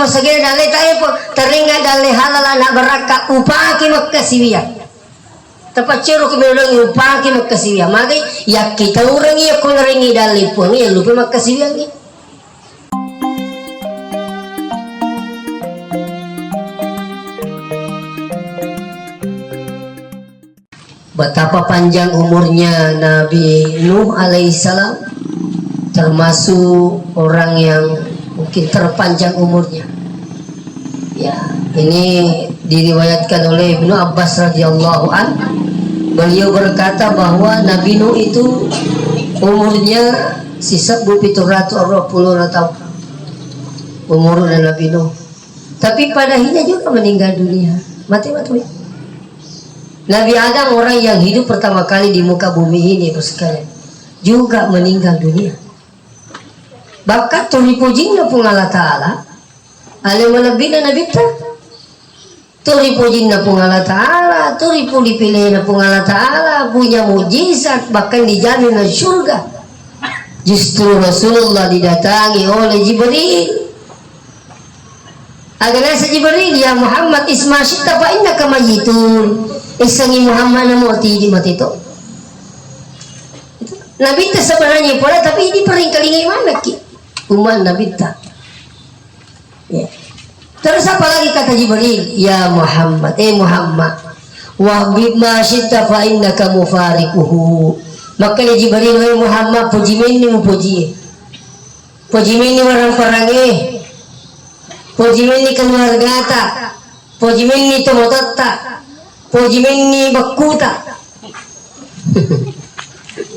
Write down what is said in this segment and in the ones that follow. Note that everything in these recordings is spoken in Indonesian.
masagir dalay tayo po taringa dalay halala na baraka upaki magkasiwiya tapacero kami ulang upaki magkasiwiya magay yak kita orang iya kung naringi dalay po iya lupa magkasiwiya iya. Betapa panjang umurnya Nabi Nuh alaihissalam, termasuk orang yang mungkin terpanjang umurnya. Ya, ini diriwayatkan oleh Ibnu Abbas radhiyallahu an. Beliau berkata bahwa Nabi Nuh itu umurnya sisa 720 tahun. Umur Nabi Nuh. Tapi pada akhirnya juga meninggal dunia. Mati. Nabi Adam orang yang hidup pertama kali di muka bumi ini sekalian juga meninggal dunia. Bahkan turipujingna pun Allah Ta'ala alimulabina Nabi ta turipujingna pun Allah Ta'ala turipu dipilihna pun Allah Ta'ala punya mujizat bahkan dijamin surga. Justru Rasulullah didatangi oleh Jibril. Agar Jibril ya Muhammad isma syitta fa innaka mayyitun. Isangi Muhammad namu di mati itu. Nabi itu sebenarnya pula tapi ini peringkalingi mana ki? Umat Nabi tak. Ya. Terus apa lagi kata Jibril? Ya Muhammad, Muhammad. Wa bima syitta fa innaka mufariquhu. Maka Jibril wahai Muhammad puji mini mupuji. Puji mini orang perangi. Puji mini keluarga ta. Puji mini tomotot ta. Puji mini bakuta.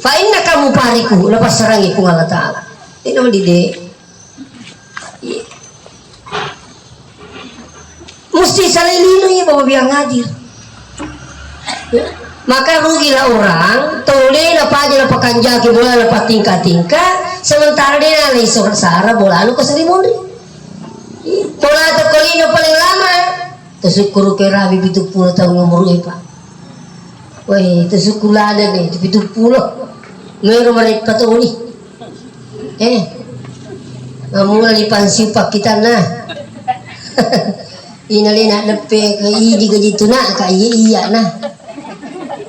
Fa inna kamu pariku lepas serangi ku Allah Ta'ala. Ini nama dide. Mesti salilino ya bawa biang ngadir. Maka rugilah orang tole apa aja apa kanjaki bola apa tingkat-tingkat sementara dia nalih sara bola anu keselimundi. Bola atau kolino paling lama. Tersyukur ke Rabi 70 tahun umur pak. Woi, tersyukur ada nih 70. Meru mereka tahu nih. Kamu lagi pansi pak kita nah. Ini nak lepe ke idi ke jitu nak ke iya nah.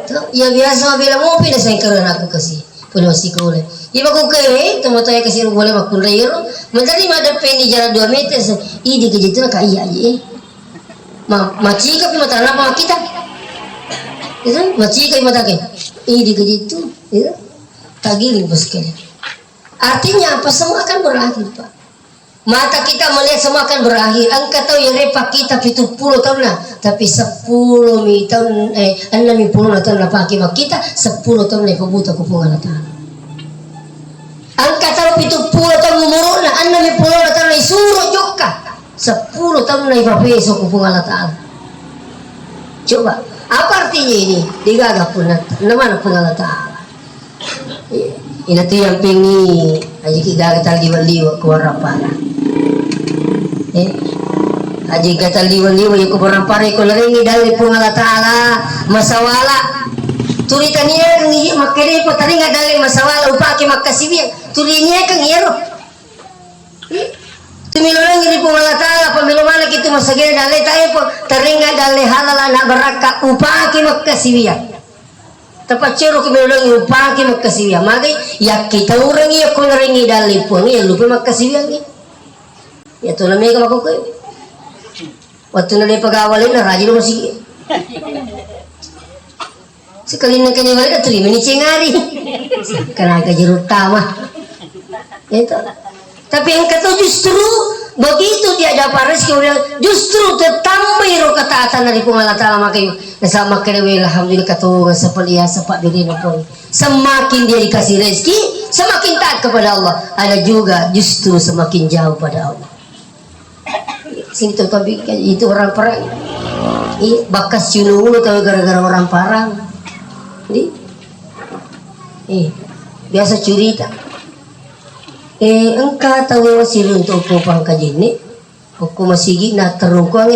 Tuh, ya biasa bila mau pindah saya kerana aku kasih. Punya masih kau le. Ibu aku ke, teman saya kasih boleh makun layar. Menteri ada pendi jarak 2 meter. Idi ke jitu nak ke iya aja. Macika pi mata apa kita itu macika pi mata ke ini gitu itu tagiling bos sekali. Artinya apa semua akan berakhir pak. Mata kita melihat semua akan berakhir. Engkau tahu ya repak kita 70 tahun lah tapi 10 tahun 60 tahun lah pakai kita 10 tahun lepas buta kupungan Allah. Engkau tahu 70 tahun umurna 60 tahun lah suruh juga 10 tahun naik besok hubungan Allah Ta'ala. Coba apa artinya ini? Digagah pun nama pun Allah Ta'ala. Ini tu yang pengi aja kita gatal liwa-liwa keluar para. Aja gatal liwa-liwa yang keluar para kalau ini dari pun Allah Ta'ala masawala. Turitanya ngi makere po taringa dali masawala upaki makasibia. Turinya kang iyero. Tumilorang ini pun Allah Ta'ala pemilumana kita masagir dalay tayo po taringa dalay halala na baraka upaki magkasiwiya tapacero kami ulang upaki magkasiwiya magay yak kita orang iya kung naringi dalay po iya lupa magkasiwiya ya ito na may kamakukoy waktu na day pag-awalin na radyo naman sige sekali na kanyawalin na 3 minutes yung ngari kanaga jirut tama ito. Tapi yang kata justru begitu dia dapat rezeki justru tertambah ro ketaatan dari Allah Ta'ala makanya sama kerewe alhamdulillah kata sepelia sepak diri pun semakin dia dikasih rezeki semakin taat kepada Allah ada juga justru semakin jauh pada Allah. Sini tuh tapi itu orang perang bakas cunung tahu gara-gara orang parang biasa cerita engkau tahu masih untuk pupang kajini aku masih gina terungkuang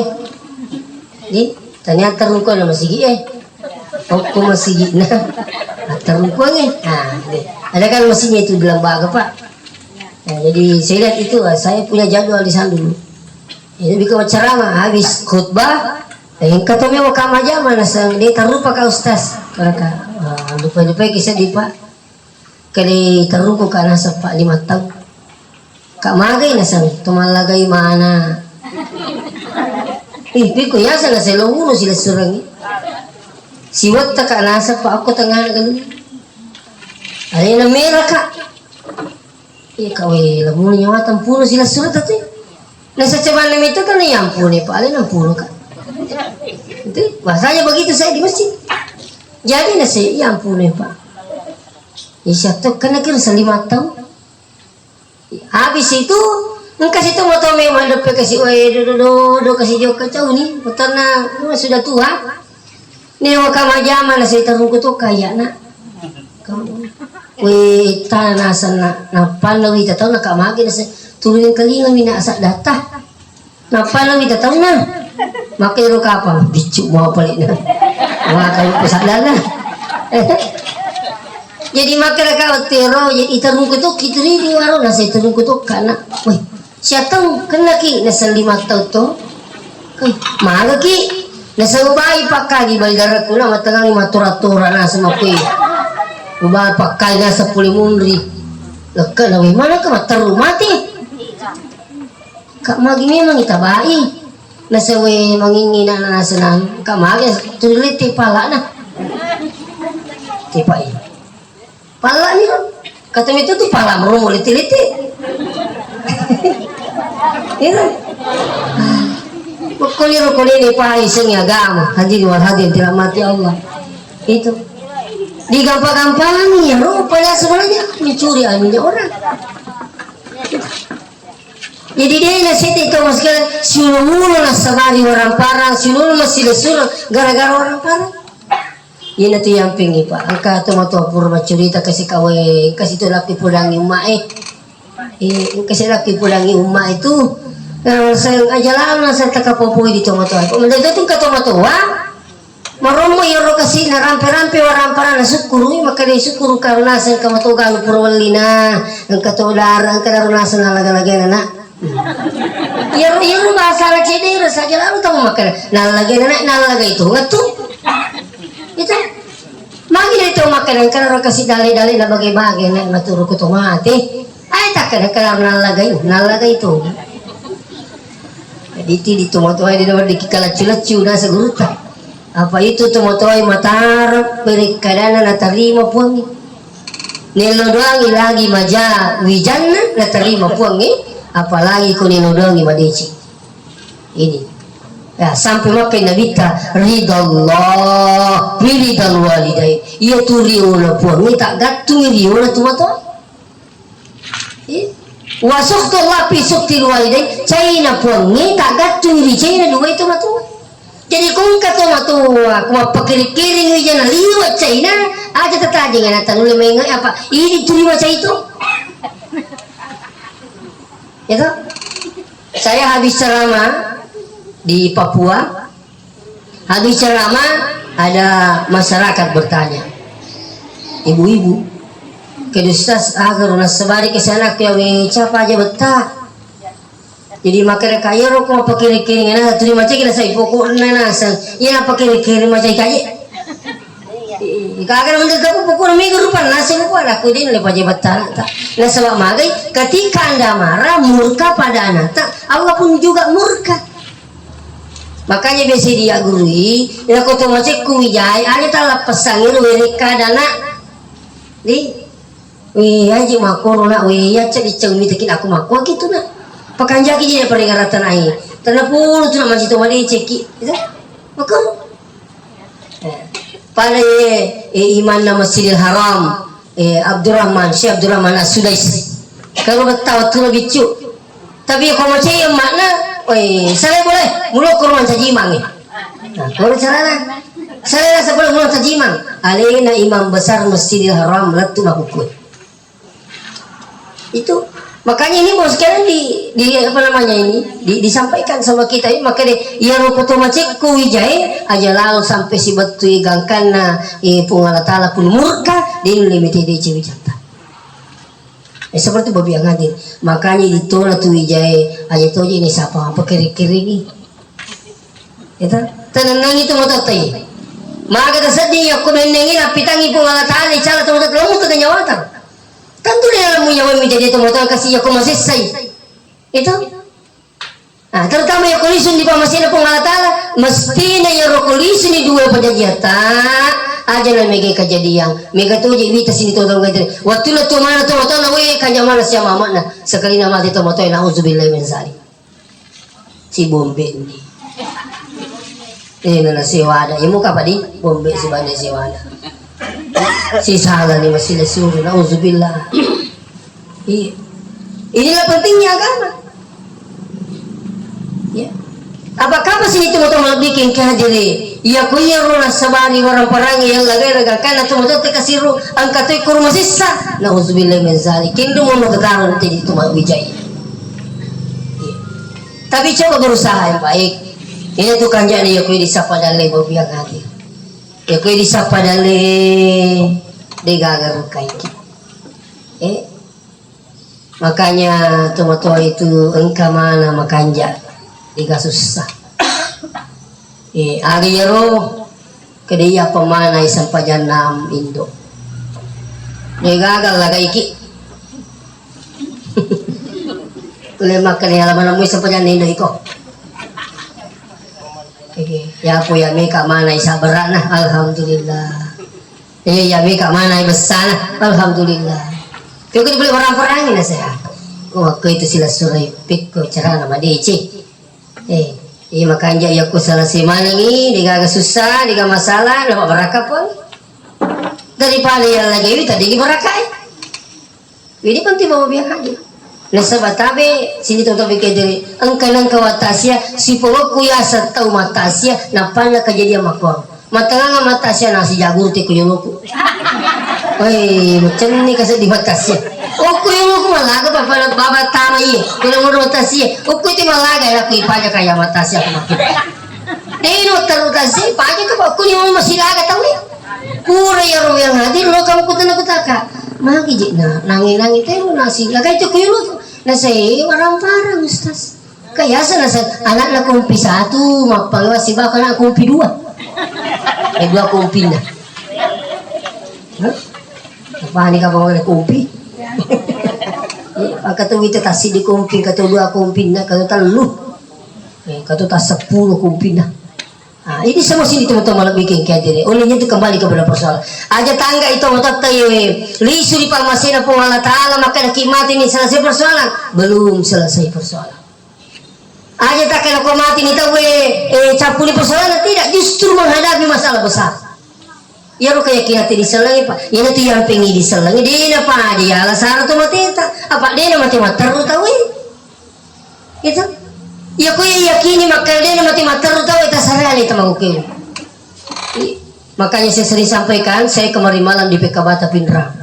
tanya terungkuang masih gina aku masih gina terungkuang ada kan mesinnya itu di lembaga pak jadi saya lihat itu saya punya jadwal di sana dulu Ini biko ceramah habis khutbah yang katanya mau kama jama nasang dia tarupa ka ustaz karaka lupa kisah di pak kali taruko ka nasa pak 5 tahun kak magay nasang tumalagay mana biko yasa na sila uno sila surangi siwat ta ka nasa pak ako tengah na ganun ay na mera ka ikaw lamun nyawatan puno sila surat ati nasa cabanam itu kan yang puno pak alin ang puno ka itu bahasanya begitu saya di masjid jadi nasi ya ampun ya pak ya tuh kena kira 5 tahun habis itu kasih itu motor memang dapat kasih do kasih jauh kacau nih karena sudah tua nih wakama zaman nasi terungku tuh kayak nak tanah sana napa lawi tahu nak kamagi nasi turunin kelingan mina asak data napa lawi tahu nah makai ro kapang bicuk mau balik na wah kalau pesadana jadi makai ka tero jadi itarung kutuk kitri di waro na sa itarung kutuk kana weh siatang kena ki na sa 5 taon to kay maga ki na sa ubay pakagi balidara ko na matagang matura-tura na sa makoy ubay pakay na sa pulimunri lakka na weh mana ka mataru mati ka magi memang itabai nasa we mangingina na nasa nan kamagi tulit pala na tipai pala ni kata itu tuh pala merumur liti-liti itu kulir pai sing agama hadir wal hadir tidak mati Allah itu digampang-gampangin ya rupanya sebenarnya mencuri aminnya orang. Jadi dia nasi itu masker sulung lah sabari orang parang sulung masih lesul gara-gara orang parang. Ini tuh yang pingi pak. Angka tu matu purba cerita kasih kawe kasih tu laki pudangi umat kasih laki pudangi umat itu. Saya ajalan saya tak kapopoi di tomato. Mendadak tu kata tomato wah. Maromo yoro kasih na rampe-rampe orang parang nasukuru maka dia sukuru karena saya kamato galu purwalina angka tu larang karena nasa nalaga-laga na. Yang bahasa lagi ini saja lalu tahu makan nalagay itu ngatu itu magi itu makanan karena kasih dalih-dalih na bagai-bagai na maturo ko mati ay tak karena nalagay itu jadi dito mo to ay dinaman dikikalacu-lacu na sa guruta apa itu tumotoy matar perikadana na tarima puangi nilodoangi lagi maja wijana na tarima puangi apalagi kuninodongi madeci ini ya sampai makin nabita ridallah ridal walidai ia tu riuna puang ni tak gatung riuna tu mata wasuk tu lapi sukti walidai China puang ni tak gatung ri China dua itu mata jadi kung kata mata aku pakiri-kiri wijana liwat China aja tetaji ngana tanule mengai apa ini tu macam itu itu saya habis ceramah di Papua habis ceramah ada masyarakat bertanya ibu-ibu kedustas agar nasabari kesana ke siapa aja betah jadi makanya kaya rokok pakai kiri ngana terima cek kita saya pokok nana sang iya pakai kiri macam kaya kagak menurut aku pukul minggu rupa nasi pukul aku din lepas jabatan nah sebab magai ketika anda marah murka pada anak tak Allah pun juga murka makanya biasa dia gurui ya aku tuh macam kuwijai ada talap pesangir werika dana di wih aja makor nak wih ya cek diceng mitekin aku makor gitu nak pakanjaki jadi peringatan air tanah puluh tu nak macam tu mana ceki itu makor pada iman nama Masjidil Haram Abdurrahman Syekh Abdurrahman As-Sudaisi kalau bertahu tu lebih cuk tapi kalau macam yang makna saya boleh mula kurang tajimang kalau cara saya sebelum mula tajimang alina imam besar Masjidil Haram latu makukut itu makanya ini bos sekarang di apa namanya ini disampaikan sama kita ini maka dia rukutu macik kuwijai aja lalu sampai si batu igangkan na pungala tala pun murka di limiti di cewek jata Seperti babi yang hadir. Makanya ditolak tuh ijai aja tuh ini siapa apa kiri-kiri itu tenang itu mau tahu maka tersedih aku menengin api tangi pun ala taala cala tuh tahu lamu tuh nyawatan tentu dia lamu nyawa menjadi itu mau tahu kasih aku masih say itu nah terutama ya kulisun di pamasina pun ala taala mestinya ya kulisun di dua penjajata aja na mega kejadian mega tuh jadi kita sini tuh tahu gitu waktu itu mana tuh tahu nawe kanja mana siapa mama nah sekali nama itu mau tahu nauzubillah min zalik si bombe ini na si wada ya muka padi bombe si bande si wada si salah ni masih lesuruh nauzubillah inilah pentingnya agama ya apakah pas ini teman-teman bikin kehadiran ya kuya rona sabani orang perangi yang lagai-lagai karena teman-teman kasih ru angkat tu kurma sisa nauzubillah min zalik kindu mau kekaron tadi itu mak wijaya tapi coba berusaha yang baik ini tuh kanjani ya kuya disapa dalai babi yang hadir ya kuya disapa dalai degagar kaiki makanya teman-teman itu engkau mana makanja diga susah ari yero kedia pemana isang pajanam Indo gagal lagay iki ulema kani halaman mo isang pajanam Indo iko ya po ya meka mana isa barana alhamdulillah ya meka mana besana alhamdulillah kaya ko dibeli orang-orang na saya kung ako ito sila suray pit ko cara nama dici makanya ya ku salah si manangi diga susah diga masalah dapat beraka pun daripada yang lagi tadi beraka ini penting bawa biar aja nah sabatabe sini tuh pikir diri angkanan kawatasya si pokok kuyasa tahu matasya napanya kejadian makor matanga matasya nasi jagur ti kuyuluku macam ni kasi di matasya Oku yung ko malaga pa pala baba tama iya. Kung mo rotasi, oku ti malaga ya ko ipaja kaya matasi ako makita. Dino tarutasi, paja ka pa kun yung masilaga tawi. Pura yaro yang hadir lo kamu kutana kutaka. Magi na nangi tayo nasi lagay to kuyo na sa warang parang ustas. Kaya sa nasa anak na kumpi satu magpagawa si baka na kumpi dua. Dua kumpi na. Paano ka ba wala kumpi? Katu kita kasih di kumpin, katu dua kumpin na, katu telu, katu tas 10 kumpin na. Ini semua sini teman-teman bikin kayak gini. Olehnya itu kembali kepada persoalan. Aja tangga itu otak tayo lisu di pamasina po Allah Taala maka nakimati ini selesai persoalan. Belum selesai persoalan. Aja tak kena kau mati ni tahu capuli persoalan tidak justru menghadapi masalah besar. Ya ro kaya kihati di selangi pa ya itu yang pengi di selangi dia pa dia alasara tu matita apa dia mati mataru tahu itu ya ko yakini maka dia mati mataru tahu itu sarali tamagukin makanya saya sering sampaikan saya kemarin malam di PK Bata Pindrang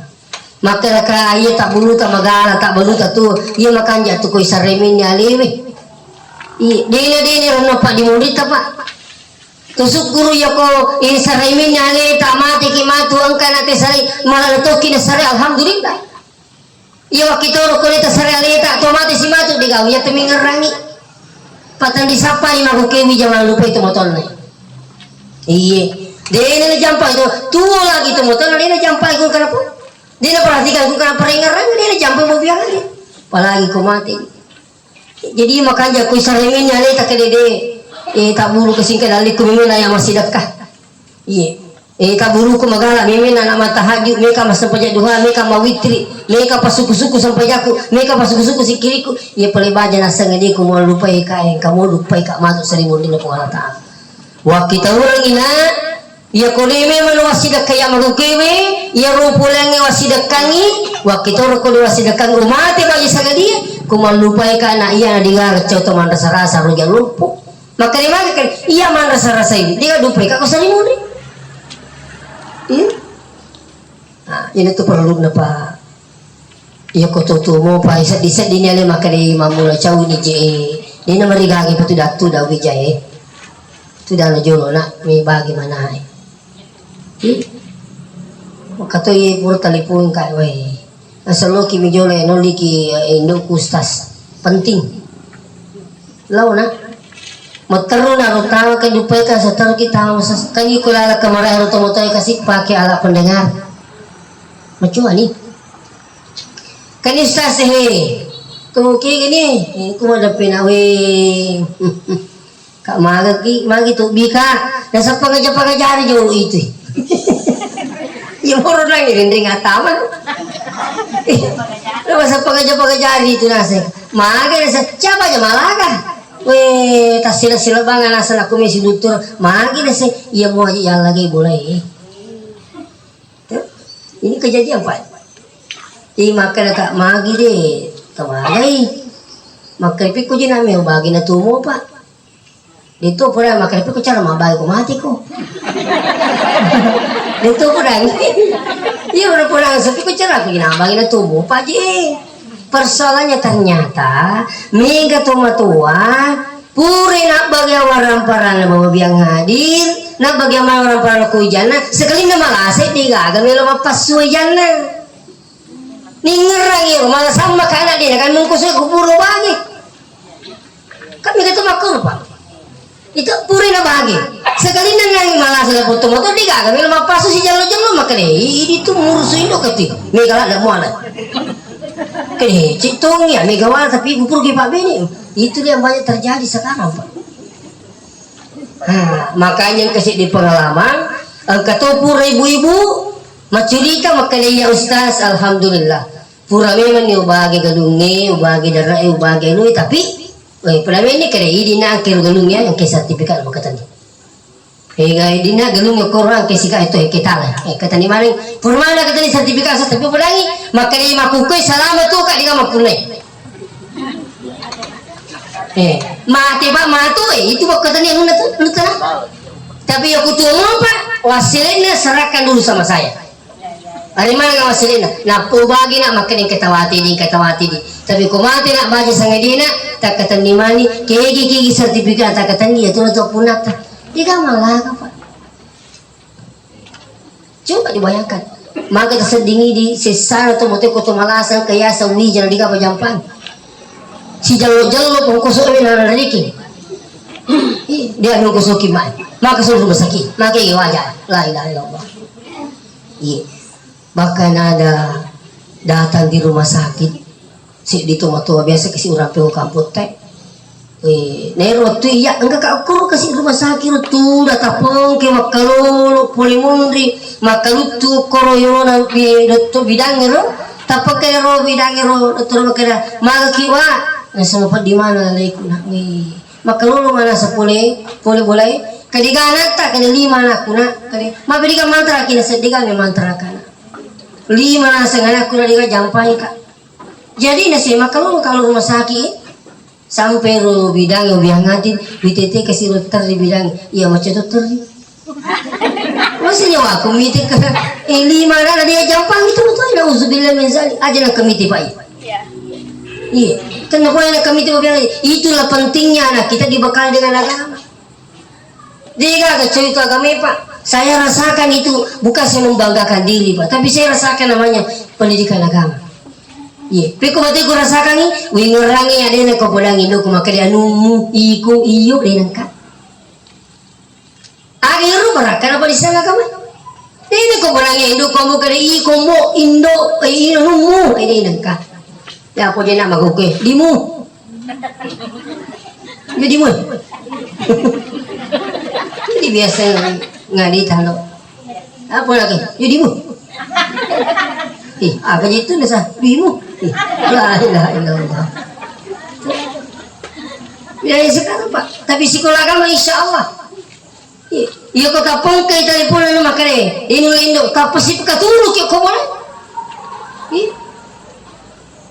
maka kaya tak bulu tak magala tak bulu tak tu ia makan jatuh ko isaremin ni aliwi dia rano pa di murid apa tusuk guru yako ini saraimin nyale tamati kimatu angka nate sarai malah toki na sarai alhamdulillah iya wakitoro ko nita sarai alita tomati si matu digaw ya temingerangi patan disapa ni makukewi jangan lupa itu motor na iya dia na jampa itu tuwa lagi itu motor na dia na jampa kung kanapo dia na perhatikan kung kanapa ringarang dia na jampa mo biya lagi palagi ko mati jadi makanya ko saraimin nyale tak kedede tak buru kesingkat dalik kumimina yang masih dekat tak buru ku magala mimina nama tahajud mereka masih pajak duha mereka mawitri mereka pasuku-suku sampai jaku mereka pasuku-suku sikiriku ya pelibaja nasang ini ku mau lupa kain kamu lupa kak masuk seribu dina po Allah Ta'ala wa kita orang ina ya kulime man wasidak kaya magukewe ya rupulangi wasidak kangi wa kita orang kuli wasidak kang rumate bagi sagadia ku mau lupa kak na iya na dengar coto man rasa-rasa rujan lupa maka dia kan iya mana rasa ini dia dupai kak kosan ini ini tuh perlu napa iya ko tutu mo pa isa di niya maka di mamula caw ni je di na marigagi patu datu daw bijay tu dah na jono na may bagi mana maka to puro talipun kay asal ki mijole no liki indo kustas penting law na mataro na rutawa ka dupay ka sa taro kita sa kanyi kulala kamaray ro tomotoy kasi pake ala pendengar macu ani kanista sehe tumuki gini kumada pinawi kak magi tu bika nasa pagajari jo itu yung moro lang irinding ataman nasa pagajari itu nasa magi nasa siapa aja malaga we tas sila bangan nasa na komisi doktor magi nasa iya mo aja lagi boleh ini kejadian pak makan kak magi deh tawagay magkalipi ko din namin bagi na tumo pa dito po na magkalipi ko cara mabagi ko mati ko dito po na yun na po na sabi ko cara ko ginabagi na tumo pa di persoalannya ternyata mega tumatuwa puri na bagya waramparan na bababiyang hadir na bagya waramparan na kuya na sekali na malasay di gagamit na mapasuy yan na ningerang malah sama kana dia kan mungkusnya kuburu bagi kami itu makul pak itu puri na bagi sekali nang malah sudah foto motor di kami lama pasu si jalo makanya ini tuh murusin do ketik megala ada muala kene citung ya megawal tapi kubur ki pak bini itu yang banyak terjadi sekarang pak makanya kasih di pengalaman ketopur ibu-ibu macurika makanya ya ustaz alhamdulillah pura memang ni ubagi galungi ubagi darai ubagi lui tapi pura ini kere idina angker galungnya yang ke sertifikat makatan hega idina galung korang ke sika itu kita lah kata ni maring pura mana kata ni sertifikat tapi pulangi makanya makukai selamat tu kak dia makunai mati pak matu itu kata ni anu tu tapi aku tunggu pak wasilnya serahkan dulu sama saya. Hari mana nga masilina na ubagi na makaning katawati di tapi kumati na baja sangadina takatan ni mani kegi sertifikat takatan dia tu untuk punat di kamala ka pa coba dibayangkan maka tersedingi di sesana tu mote ko malasan kaya sa wija di ka pajampan si jallo pun kusuk na riki dia nung kusuki man maka suruh masakit maka iwaja la ilaha illallah bahkan ada datang di rumah sakit si di tua biasa kasi orang pe kamput teh nero tu ya enggak kau kasi rumah sakit tu datapong ke makalu polimundri makalu tu koroyona bi dotto bidangero tapakero bidangero dotto makara magakiwa nasa di mana lay kuna makalu mana sa pole boleh kadigana ta kadilima na kuna kadi mabidi ka mantra kina sediga me mantra kana 5 nasa nga ako na liga jampay ka jadi nasi kalau rumah sakit sampai ro bidang yang biangatin bitete kasi dokter di bidang iya macam dokter masih nyawa aku miti ka 5 na dia jampang itu betul na uzubillah min zalik aja na komite pak iya kan ako na komite bilang itulah pentingnya anak kita dibekal dengan agama dia gak cerita agama pak saya rasakan itu bukan saya membanggakan diri pak tapi saya rasakan namanya pendidikan agama iya peko mati ko rasakan ni wingerangi ada na ko pulangi do ko makali anu iku iyo dengan ka agiru barakan apa di sana agama ini ko pulangi indo ko mo kali iko mo indo ino mu ini dengan ka ya ko dia nak maguke dimu jadi mu jadi biasa ngadi talo apa lagi judimu apa itu nasa judimu la ilaha illallah ya sekarang pak tapi sekolah agama insyaallah iya kok kapong kay telepon na makare indo kapasip katulog ko boleh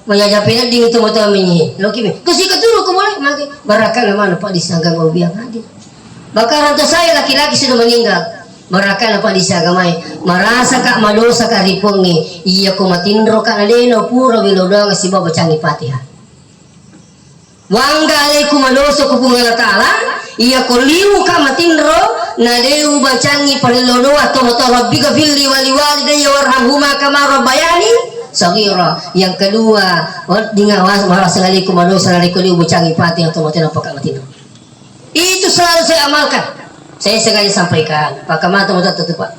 maya japena ding itu moto aminyi loki kasi katulog ko boleh maki baraka naman pa disanggang ubiang hadir Maka ranto saya laki-laki sudah meninggal. Mereka apa disagamai merasa kak madosa kak ripongi iya ko matindro kak naleno puro bilodo nga si baba cangi Fatihah. Wangga alaikum madosa ko punga taala iya ko liu kak matindro na deu bacangi parilodo atau rabbika fil wali walidayya warhamhuma kama rabbayani sagira. Yang kedua, dingawas assalamualaikum warahmatullahi wabarakatuh bucangi Fatihah atau mati nampak mati. Itu selalu saya amalkan. Saya sengaja sampaikan. Pak Kamal teman tetap Pak.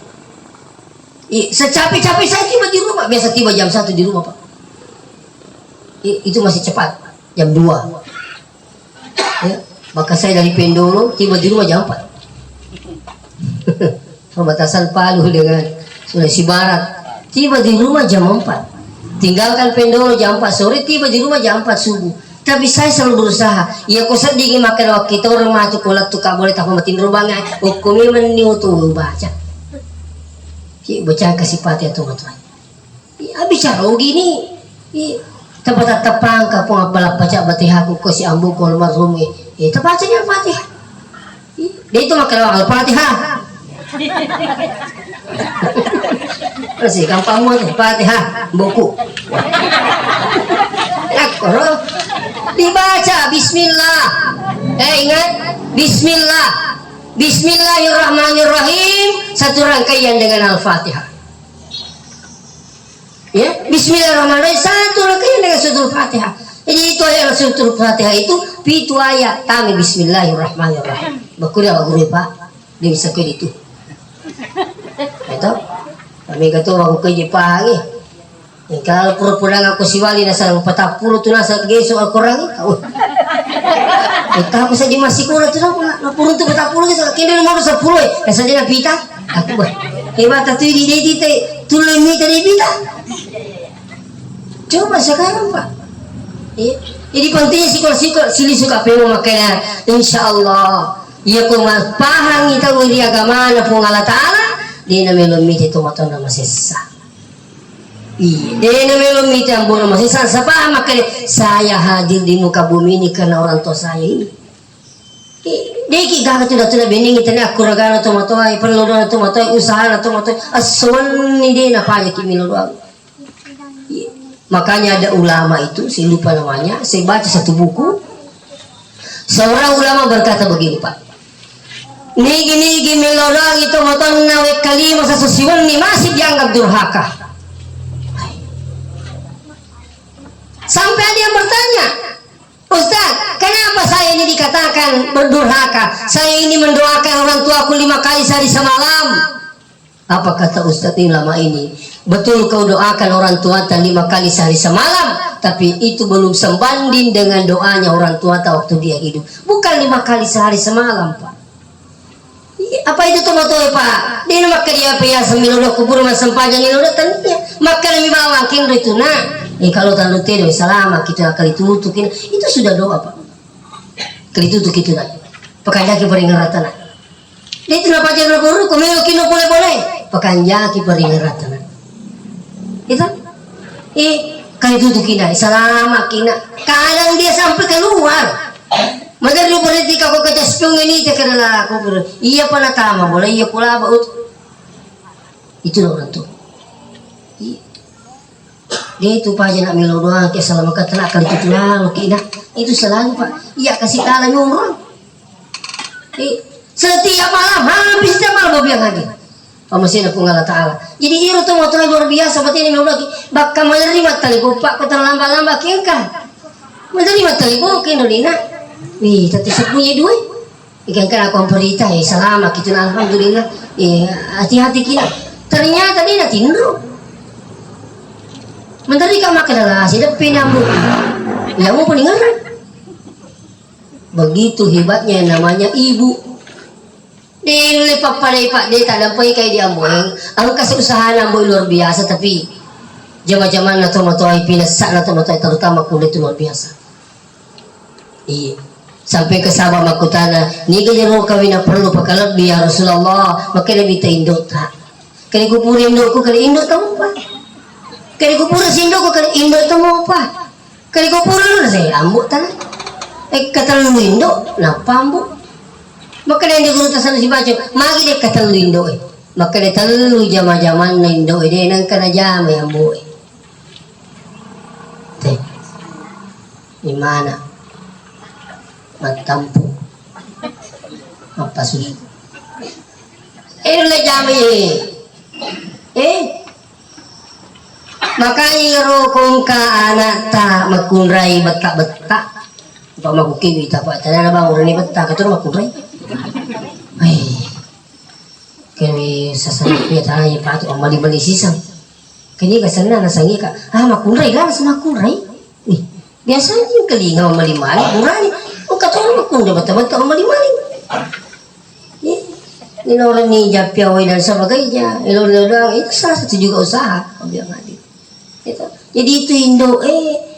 Secapek-capek saya tiba di rumah. Biasa tiba jam 1 di rumah Pak. Itu masih cepat. Jam 2. Ya, maka saya dari Pendolo tiba di rumah jam 4. Perbatasan Palu dengan Sulawesi Barat. Tiba di rumah jam 4. Tinggalkan Pendolo jam 4 sore, tiba di rumah jam 4 subuh. Tapi saya selalu berusaha. Ya kau sedih makan waktu kita orang mati kolak tu kau boleh tak matiin rubangan. Hukumnya meniu tu baca. Baca kasih Fatihah tu matuan. Bicara gini. Tempat tepang kapung apalah baca Fatihah ku si ambu kolmar rumi. Terbacanya Fatihah. Dia itu makan Al-Fatihah. Masih gampang mu Fatihah buku. Dibaca bismillah. Ingat bismillah. Bismillahirrahmanirrahim, satu rangkaian dengan Al-Fatihah. Ya, bismillahirrahmanirrahim satu rangkaian dengan suratul Fatihah. Jadi itu ayat suratul Fatihah itu pitu ayat tami bismillahirrahmanirrahim. Bakulah guru Pak. Dia bisa kau itu. Itu kami kata aku kerja pagi. Kalau pura-pura aku si wali nasa 40 tu nasa gesok Al-Quran tahu. Kamu saja masih kurang tu nak purun tu 40 ke kini nomor 10 saja nak pita. Aku bah. Hebat tu di tu limit tadi pita. Coba sekarang Pak. Jadi pentingnya sikol sili suka pemo makanya insyaallah ia ko pahang kita uri agama na pung Allah Taala dia na melomit itu maton na masessa. Dia namanya lumit yang bono masih sapah makanya saya hadir di muka bumi ini karena orang tua saya ini. Deki gagal sudah bening itu nak kuragana tu matoi perlu doa tu matoi usaha tu matoi aswan ni dia nak payah kimilo doa. Makanya ada ulama itu saya lupa namanya saya baca satu buku seorang ulama berkata begini Pak. Nigi milorang itu matoi nawek kali masa sosiwan ni masih dianggap durhaka. Sampai ada yang bertanya, Ustaz, kenapa saya ini dikatakan berdurhaka? Saya ini mendoakan orang tuaku 5 kali sehari semalam. Apa kata Ustaz ini lama ini? Betul kau doakan orang tua 5 kali sehari semalam, tapi itu belum sebanding dengan doanya orang tua waktu dia hidup. Bukan 5 kali sehari semalam, Pak. Apa itu tomat Pak? Dia nak kerja apa ya sambil udah kubur masam panjang ini udah tanya. Maka lebih bawa king itu nak. Kalau tandu tero selama kita kali tutukin itu sudah doa Pak. Kali tutup itu nak. Pakanjaki peringatana. Dia itu napa jangan guru komelo kino boleh. Pakanjaki peringatana. Itu kali tutup kina selama kina. Kadang dia sampai keluar. Maka dulu berhenti kau kerja sepung ini tak kena aku iya pernah tama boleh iya pula baut. Itu orang tu. Dia itu Pak nak melo doang ke selama kata nak kali itu lalu kina itu selalu Pak iya kasih kalah nyuruh setiap malam habis setiap malam biang lagi pemasin aku Allah Taala jadi itu tuh motor luar biasa seperti ini melo lagi bakal menerima tali Pak kata lamba-lamba kengkang menerima tali kin dolina wih tadi sepunya duit ikan kan aku berita selama kita alhamdulillah hati-hati kina ternyata dia nak tindu menteri kamu adalah sidap pinambu yang mau peninggalan begitu hebatnya namanya ibu dia lepak pada Pak dia tak dapat kayak dia ambo aku kasih usaha ambo luar biasa tapi zaman-zaman nato-matoi pinasak nato-matoi terutama kulit itu luar biasa iya sampai ke sahabat makutana ni kejadian kawin perlu pakalab biar Rasulullah makanya minta indot tak kali kupurin indotku kali indot kamu Pak kali kupura sindo ko kali indo ito mo pa kali kupura na say ambo tanah katalu indo napa ambo maka na hindi guruta sa si Bacho magi de katalu indo maka de talu jama-jaman na indo de nang kanajama ambo di mana matampo mapasus le jama makanya ro kung ka anak ta makunray bata-bata pa makukiwi ta pa tala bang urani bata katur makunray ay kami sasanap niya tayo pato ang mali-mali sisang kanya kasana nasangi ka makunray ka mas makunray biasa yung kalingaw mali-mali kurani kung katur makunray bata-bata ang mali-mali nilawan ni Japiaway dan sebagainya ilang-ilang itu salah satu juga usaha biang adil itu jadi itu Indo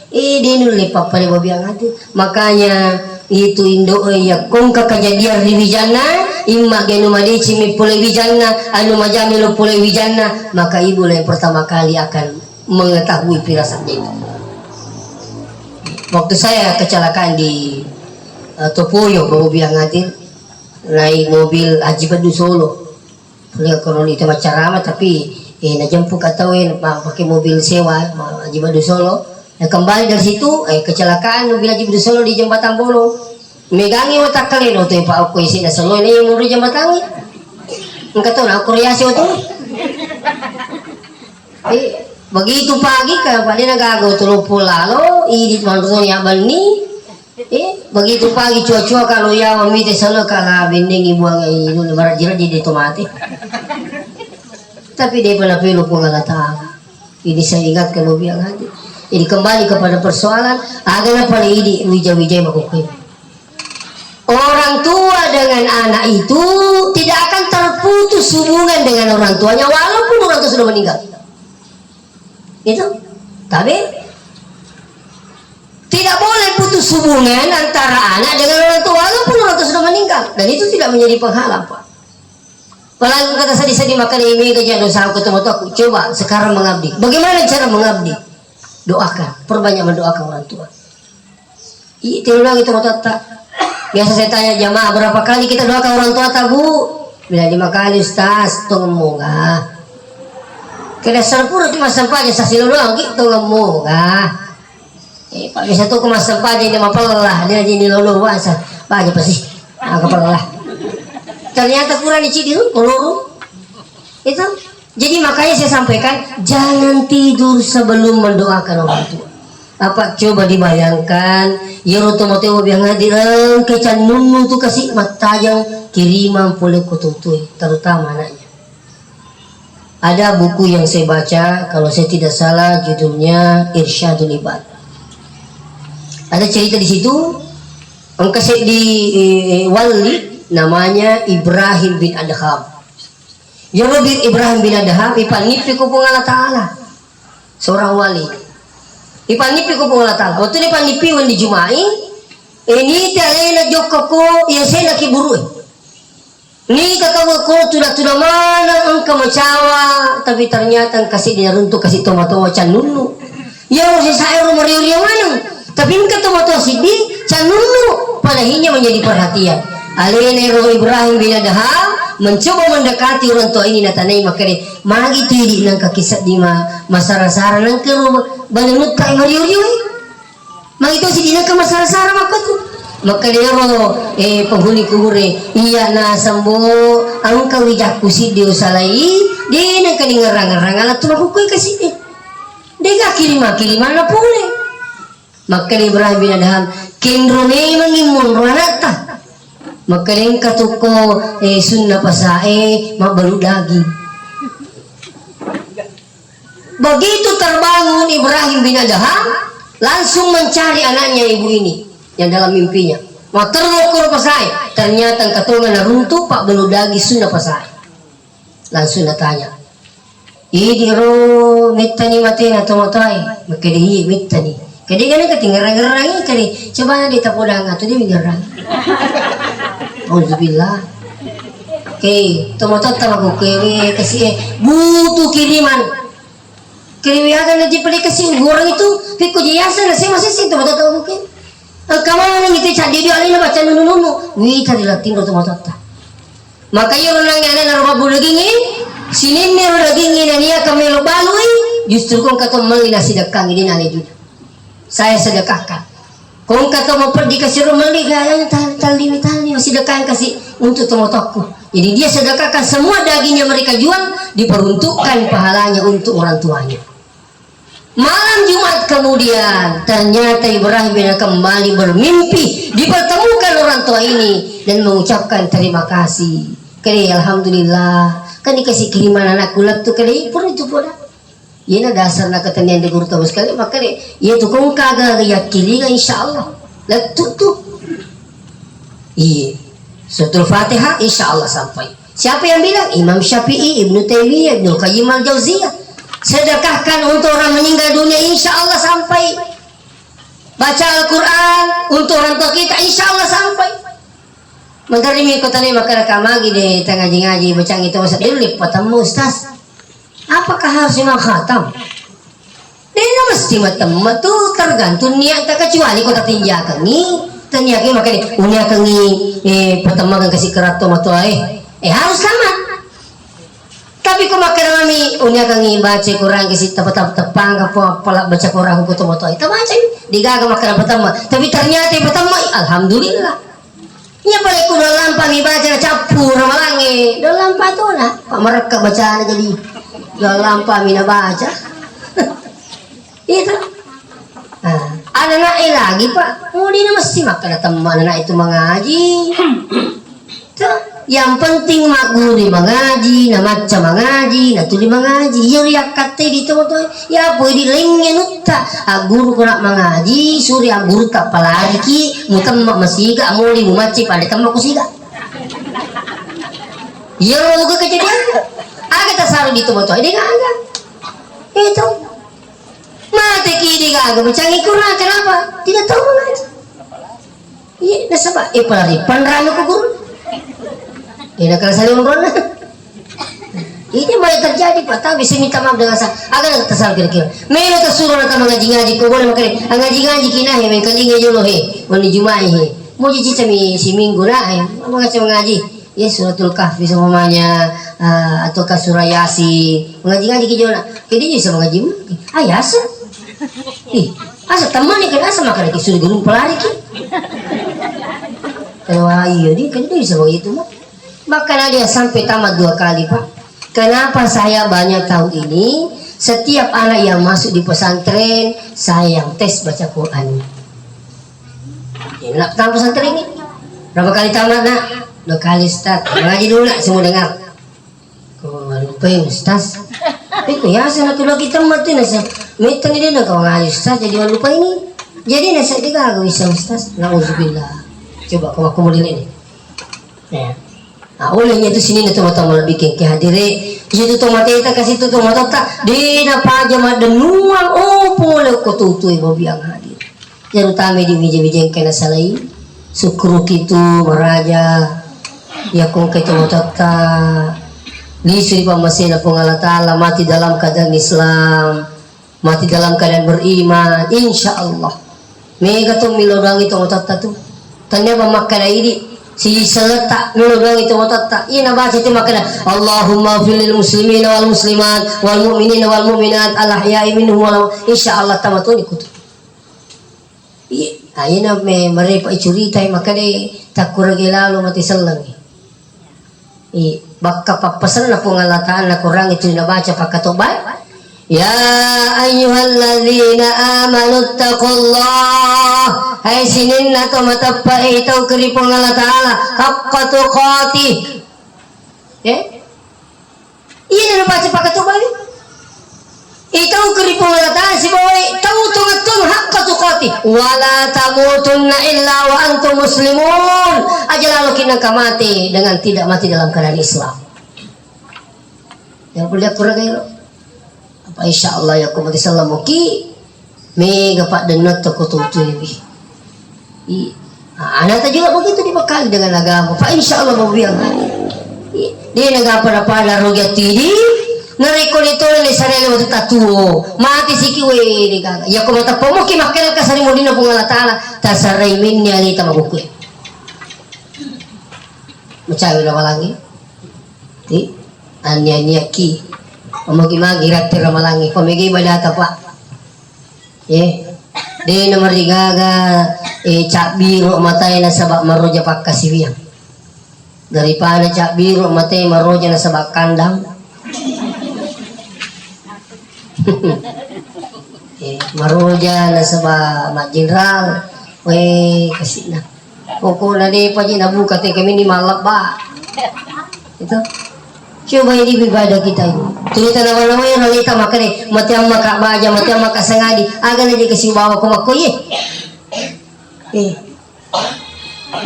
dia nulis papa dia biang adil makanya itu Indo ya kung kakajadian di Wijana imma genu madici mi pule Wijana anu majami lo pule Wijana maka ibu lah yang pertama kali akan mengetahui firasatnya itu waktu saya kecelakaan di Topoyo bawa biang adil naik mobil Haji Badu Solo lihat konon itu macarama tapi najemput katawin pakai mobil sewa Haji Badu Solo kembali dari situ kecelakaan mobil Haji Badu Solo di jembatan Bolo megangi otak kalian waktu Pak aku isi dasar ini yang mau jembatan ini enggak tahu aku reaksi itu begitu pagi kan pada nagago tulung pulalo ini mantul ya bani begitu pagi cuaca kalau ya mamite selalu kalau bending ibu ang ini lebaran jira di tomate tapi dia pernah pilih pengalatan ini saya ingat kalau biang hati jadi kembali kepada persoalan agaknya pada ini wijay makukim orang tua dengan anak itu tidak akan terputus hubungan dengan orang tuanya walaupun orang tua sudah meninggal itu tapi tidak boleh putus hubungan antara anak dengan orang tua walaupun orang tua sudah meninggal dan itu tidak menjadi penghalang Pak. Apalagi kata sedih-sedih makan ini kerja dosa aku ketemu aku coba sekarang mengabdi. Bagaimana cara mengabdi? Doakan, perbanyak mendoakan orang tua. Itu lagi teman tak. Biasa saya tanya jamaah berapa kali kita doakan orang tua tak Bu? Bila 5 kali Ustaz, tunggu moga. Kena serpura cuma sampahnya sasilo doang gitu moga. Pak bisa tuh kemas sempat jadi mapalah dia jadi lolo wasa pak apa sih kepalah ternyata kurang dicidil koloro itu jadi makanya saya sampaikan jangan tidur sebelum mendoakan orang tua apa coba dibayangkan ya rotomotewo biang hadiran kecan nunu tuh kasih matajang kiriman boleh kututui terutama anaknya ada buku yang saya baca kalau saya tidak salah judulnya Irsyadul Ibad. Ada cerita di situ, engkau di wali namanya Ibrahim bin Adham. Ya Rabbi Ibrahim bin Adham ipangipi ko po Allah Ta'ala. Seorang wali. Ipangipi ko po Allah Ta'ala. Waktu ipangipi wan di Jumai, ini tiada joko ko, ya saya nak kiburu. Ni kakak ko tudah mana engkau macawa, tapi ternyata kasih dia runtuh kasih tomato wacan nunu. Ya masih saya rumah riuh mana? Tapi ketemu Tosidi canunu padahinya menjadi perhatian. Alenero Ibrahim bin Adham mencoba mendekati orang tua ini natanai makanya magi tidi nang kakisat di masara-sara nang ke rumah banunut kai mariu-riu magi to sidi nang ke masara-sara makatu makanya penghuni kubure iya na sambo ang kawijakku sidi usalai di nang kalingarang-arang alat tumakukui kasih dia kiriman na pule. Maka Ibrahim bin Adham kendrone mangimun ranata maka yang katuko sunnah pasae mabalu daging begitu terbangun Ibrahim bin Adham langsung mencari anaknya ibu ini yang dalam mimpinya mau terlukur pasae ternyata katungan runtuh pak balu daging sunnah pasae langsung tanya ini ro mitani mati atau matai maka dia mitani kadang-kadang ketinggalan-gerang ini coba dia tapodang atau dia menggerang. Alhamdulillah. Oke, tomato tamago kewe kasih butuh kiriman. Kiriman aja pada kasih orang itu pikir jasa nasi masih sih tomato tamago kewe. Kamu itu cari dia alih baca nunu. Wih tadi latin tomato ta. Makanya orang yang ada narwa bulaging ini sini nih bulaging ini dia kami lo balui justru kau kata melina sedekah ini nani juga. Saya sedekahkan. Kau kata mau pergi kasih rumah ni gayanya tali masih sedekahkan kasih untuk tomotoku. Jadi dia sedekahkan semua dagingnya mereka jual diperuntukkan pahalanya untuk orang tuanya. Malam Jumat kemudian ternyata Ibrahim kembali bermimpi dipertemukan orang tua ini dan mengucapkan terima kasih. Kali alhamdulillah kan dikasih kiriman anakku tuh kali pun itu pun. Ia dasar nak ketenian di guru tahu sekali maka ia tu kau kagak yakini insyaallah. Letu tuh. Iya. Suratul Fatihah insyaallah sampai. Siapa yang bilang? Imam Syafi'i, Ibnu Taimiyah, Ibnu Qayyim al-Jauziyah. Sedekahkan untuk orang meninggal dunia insya Allah sampai. Baca Al-Quran untuk orang tua kita insya Allah sampai. Menterima kota ni maka kamagi di tengah ngaji baca itu masa dulu patamu ustaz. Apakah harus imam khatam? Dia mesti matemu tu tergantung niat tak kecuali kota tinjakan ni. Tinjakan maka ni unia kengi pertama kan kasih kerato matuai. Harus sama. Tapi kau makan kami unia kangi baca Quran kasi tepang apa baca Quran aku tuh itu baca digaga makan pertama tapi ternyata yang pertama alhamdulillah nya balik ku dalam pami baca capur malangi dalam tuh nah pak mereka bacaan jadi dalam pami na baca itu ada naik lagi pak mau dia mesti makan teman anak itu mengaji tuh. Yang penting mak guru di mengaji, na macam mengaji, na tuli mengaji. Yang riak kate di tempat ya boleh di lingnya nutta. Guru kena mengaji, suri guru tak palagi ki, mutam mak masiga, muli mumaci pada tempat kusiga. Ya juga kejadian. Kita saru di tempat dia agak. Itu mati kiri agak mencari kurang kenapa? Tidak tahu mengaji. Iya, nasabah. Pelari panrano ke guru. Dia nak saling ngobrol. Ini boleh terjadi pak, tapi bisa minta maaf dengan saya. Agak tersalah kira-kira. Melo tersuruh nak mengaji-ngaji, kau boleh makan ngaji-ngaji kina he, mengkalinga jolo he, mandi Jumat he. Mau cici si minggu lah he, mau ngaji. Ya suratul kahfi semuanya ataukah surah yasin. Mengaji-ngaji kijona. Jadi bisa mengaji. Asa. Asa teman ni kan asa makan lagi suruh guru pelari ki. Kalau iya dia kan dia bisa begitu mah. Maka dia sampai tamat 2 kali pak. Kenapa saya banyak tahu ini? Setiap anak yang masuk di pesantren saya yang tes baca Quran. Ya, nak tamat pesantren ini berapa kali tamat nak? 2 kali Ustaz. Ngaji dulu nak semua dengar. Kau lupa ya Ustaz. Tapi kau ya saya nak lagi tamat tu nasa. Meeting ini nak kau ngaji Ustaz jadi lupa ini. Jadi nasa dia kagak bisa Ustaz. Nauzubillah. Coba kau model ini. Ya. Olehnya itu sini nanti mata malah bikin kehadiri. Itu tuh mata kita kasih tuh mata tak. Di napa aja mah denuang. Boleh kau tutu ibu biang hadir. Yang utama di meja-meja yang kena salai. Sukru gitu meraja. Ya kau kita mata tak. Lisui pamasina pengalat Allah mati dalam keadaan Islam. Mati dalam keadaan beriman. Insya Allah. Mega tuh milodang itu mata tu. Tanya pemakai ini. Si seletak nulung itu otak ina baca itu makna Allahumma fil muslimin wal muslimat wal mu'minin wal mu'minat al ahya'i minhum wal insyaallah tamatun ikut. Ina me mereka cerita makna takur lalu mati selang. Bakka papasan na pengalataan na kurang itu na baca pakatobat. Ya ayyuhalladzina amanu taqullah. Hai sinin na to matapa itaw keripong Allah Ta'ala haqqa tuqatih. Iya na baca pakatobat. Itaw keripong Allah Ta'ala si bawai tahu tungatun haqqa tuqatih wala tamutunna illa wa antum muslimun. Aja lalu kita mati dengan tidak mati dalam keadaan Islam. Yang boleh kurang kayak apa insyaallah ya kumati salamu ki mega pak denot toko tutu ini. Anak juga begitu dibekali dengan agama. Pak insyaallah mau biang. Dia negara pada roga tidi nareko itu le sarele waktu tatuo mati sikiwe ni kaga. Ya kumata pomoki makel kasari modina pungala taala tasarai minnya ni tamabuku. Mecawi lagi. Anya ki magi ratir malangi pamigi balata pak de nomor digaga cak biru matai na sabak maroja pak kasiwiang daripada cak biru matai maroja na sabak kandang Maruja na sa mak jenderal, kasih na. Koko na di pa na buka kami ni malap ba. Ito. Coba ini ibadah kita ini. Tulisan nama-nama yang nalita makanya mati ang makabaja, mati ang makasangadi. Aga na di kasi bawa ko makoy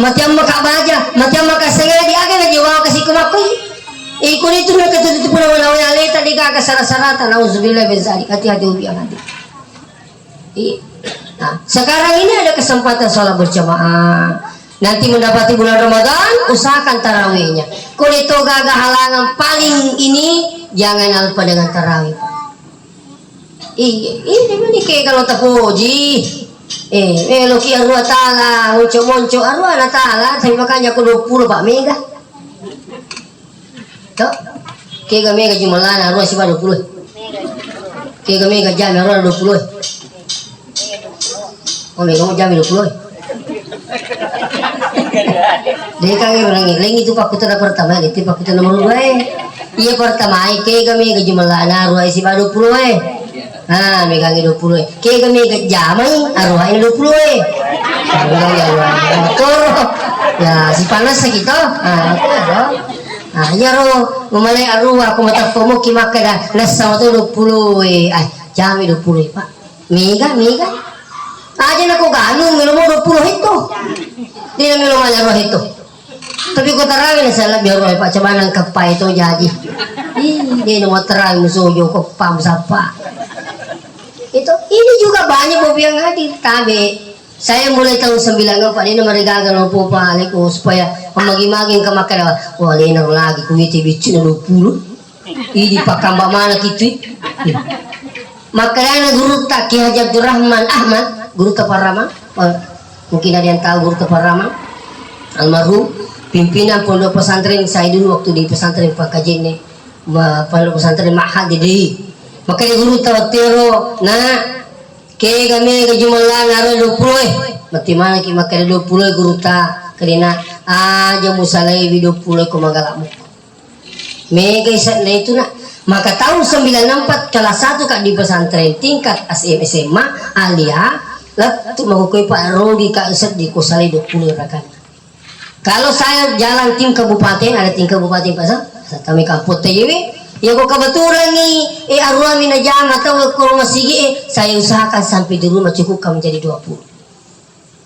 mati ang makabaja, mati ang makasangadi. Aga na di bawa kasi kumakoy. Kung ito na katututo po naman na nalita di ka kasarasarata. Nauzubillah benzalik. Hati-hati ubi ang hati. Sekarang ini ada kesempatan sholat berjamaah. Nanti mendapati bulan Ramadan, usahakan tarawihnya. Kalau itu gagah halangan paling ini, jangan lupa dengan tarawih. Ini kayak kalau tak puji. Loki arwah ta'ala, monco arwah na ta'ala, tapi makanya aku 20 Pak Mega. Tuh, kayak Mega jumalan arwah sih 20. Kayak Mega jam arwah 20. Oh, Mega mau jam 20. Dia kaya orang ini itu pakutan pertama, itu pakutan nomor 2. Iya pertama, kami kejumalan arwah isi baru 20. Megang 20. Kami kejamai arwah ini 20. Betul. Ya si panas segitu. Ya roh, memalai arwah aku mata komo kimakada nasa itu 20. Jami 20 Pak. Mega. Aja nak ganung minum 20 itu. Dia minum aja roh itu. Tapi kau tarawih na salah biar roh Pak coba nang kepai itu jadi. Dia mau tarawih musuhnya kok pam sapa. Ini juga banyak bobi yang hadir. Tapi saya mulai tahun 96 Pak ini meregagan opo Pak Aleko supaya memagi-magi ke makan. Wah lenang lagi kuwi bicu 20. Ini pakamba mana gitu. Makanya guru tak Ki Haji Abdurrahman Ahmad, guru Taparama, mungkin ada yang tahu guru Taparama, almarhum pimpinan pondok pesantren saya dulu waktu di pesantren Pak Kajene, pondok pesantren Mahad di. Makanya guru tawatero, ke kami kejumalan ada 20, mati mana ki makanya 20 guru tak, karena aja musalai 20 kumagalamu. Mega isat na itu nak. Maka tahun 94 kelas 1 kak di pesantren tingkat SMA alia lalu mengukui Pak Rodi kak Ustad di kusali 20 rakan. Kalau saya jalan tim kabupaten, ada tim kabupaten pasal kami kamput TJW ya kok kebetulan nih arwah minajam atau kalau masih saya usahakan sampai di rumah cukup kami jadi 20.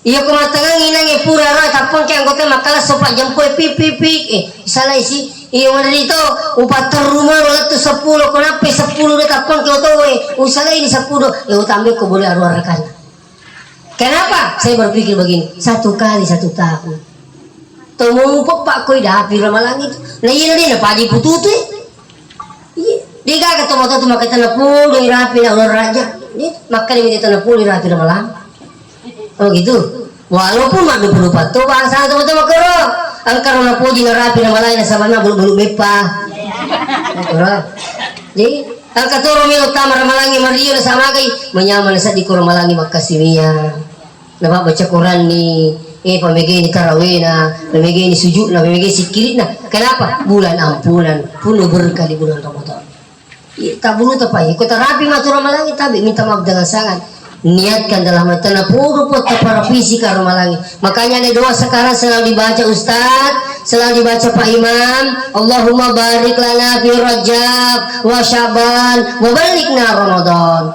Iya kumatangan inang pura ra tapon ke anggota makalah sopak jempol pipik salah isi. Iya mana itu upat rumah wala tu 10 kenapa 10 dah tapon ke oto usaha ini 10 ya utambah ko boleh arwah rekan. Kenapa? Saya berpikir begini, 1 kali 1 tahun. Tumumpok Pak koi dah api ramalang itu. Nah iya dia padi pututu. Iya, dia kata motor tu makai tanah puluh rapi na ular raja. Ni makan ini tanah puluh rapi ramalang. Oh gitu. Walaupun mak 24 tu bangsa tu betul makero. Angkar na puji na rapi na malay na sama na bulu bepa. Jadi angkat toro milo tamar malangi Mario na sama kay menyaman sa di ko malangi magkasimia. Na baca Quran ni pamigay ni tarawih na, pamigay ni sujud na, pamigay si kirit na. Kenapa? Bulan ampunan, puno berkah di bulan Ramadan. Tak bunuh tapai. Kau terapi matur malangi tabi minta maaf dengan sangat. Niatkan dalam hati puru pot para fisika rumalangi. Makanya ada doa sekarang selalu dibaca Ustaz, selalu dibaca Pak Imam. Allahumma barik lana fi Rajab wa Syaban wa balikna Ramadan.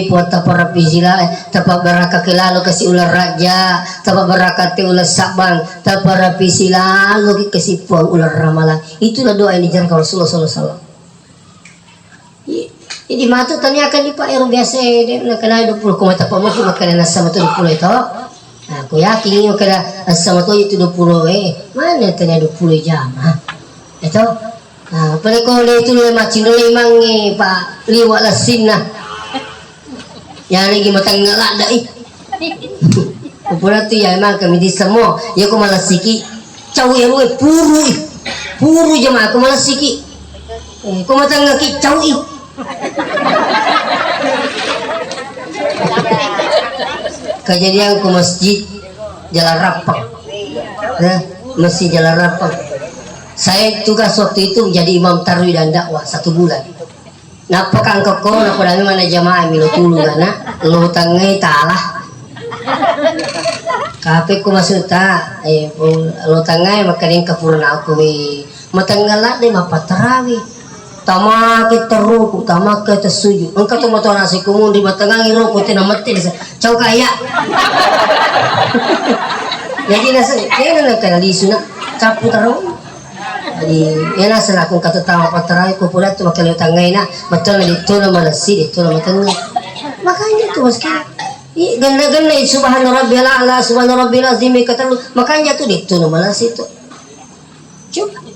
Pot para fisila tapak barakah lalu kasih ular raja, tapak barakat ular Syaban, tapak para fisila lalu kasih puang ular ramalan. Itulah doa yang dijarkan Rasulullah sallallahu alaihi wasallam. Jadi matu tani akan di Pak Ero biasa dia nak kena 20 kumata Pak Mati makan nasi sama tu 20 itu. Aku yakin yang kena nasi sama tu itu 20 mana tanya 20 jam itu. Pada kau itu macam memang Pak liwat lasin lah. Yang lagi matang ngelak dah Pura tu ya memang kami di semua. Ya aku malas sikit. Cau yang puru jemaah aku malas sikit. Aku matang ngaki cau kejadian ke masjid Jalan Rapang, masjid Jalan Rapang. Saya tugas waktu itu menjadi imam tarwih dan dakwah 1 bulan. napakangkok ko napadami man na jamaah minutulungan na lutang ngay talah kapit ko masuta lutang ngay makaling kapurna ako matanggalat di mapatarawi tama kita ruku tama kita suju engkau tu motor nasi kumun di matangangi ruku tinamati caw kaya jadi nasa kaya na nagkanaliso na capu tarawi jadi yan nasa na akong katatawa patarawi ko pula ito makalutang ngay na betul na dito na malasi dito na matangay makanya tu mas kaya ganda-ganda subhana rabbil a'la subhana rabbil azim kata makanya tu dito na malasi tu coba.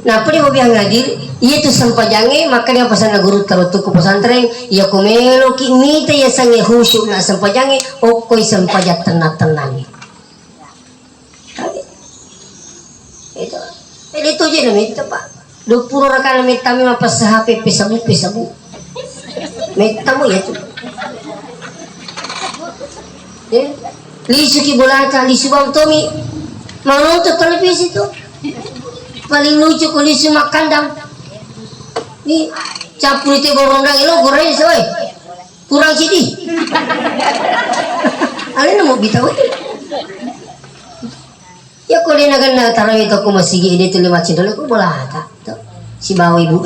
Nah, padi mo biyang ngadir, iya tu sampajange makanya pasan na guru tarutu ko pesantren, iya kumelo ki mita ya sange khusyuk na sampajange, okoy sampajat tenang-tenang. Itu. Itu aja namanya Pak. 20 rakan mita mi mapas HP pesabu. Mita mo ya tu. Ya. Lisu ki bolaka, lisu bang Tommy. Mau nonton televisi tu. Paling lucu kondisi makan dang ni capur itu gorondang ilo goreng soy kurang sidi alin mau bitaw ya ko din nagan tarawih to ko masigi dito 5 cindol ko bola ata to si bawi ibu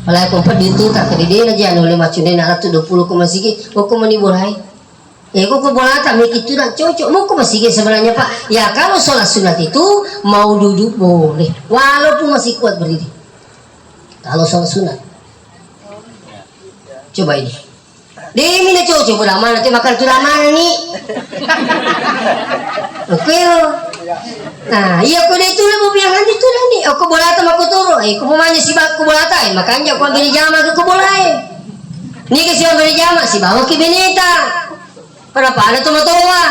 wala ko pa dito ta kadi na diyan 5 cindol na ato 20 ko masigi ko mani bolai kok bola tak itu dan cocok mau kok masih sebenarnya Pak ya kalau sholat sunat itu mau duduk boleh walaupun masih kuat berdiri kalau sholat sunat coba ini dia mina cocok udah mana nanti makan tuh mana nih oke nah iya kok dia itu lebih biangan itu dah nih aku bola tak aku turun aku mau manja si bak bola tak makanya aku ambil jama ke bola nih ke si ambil jama si bawa ke beneta pada pada toa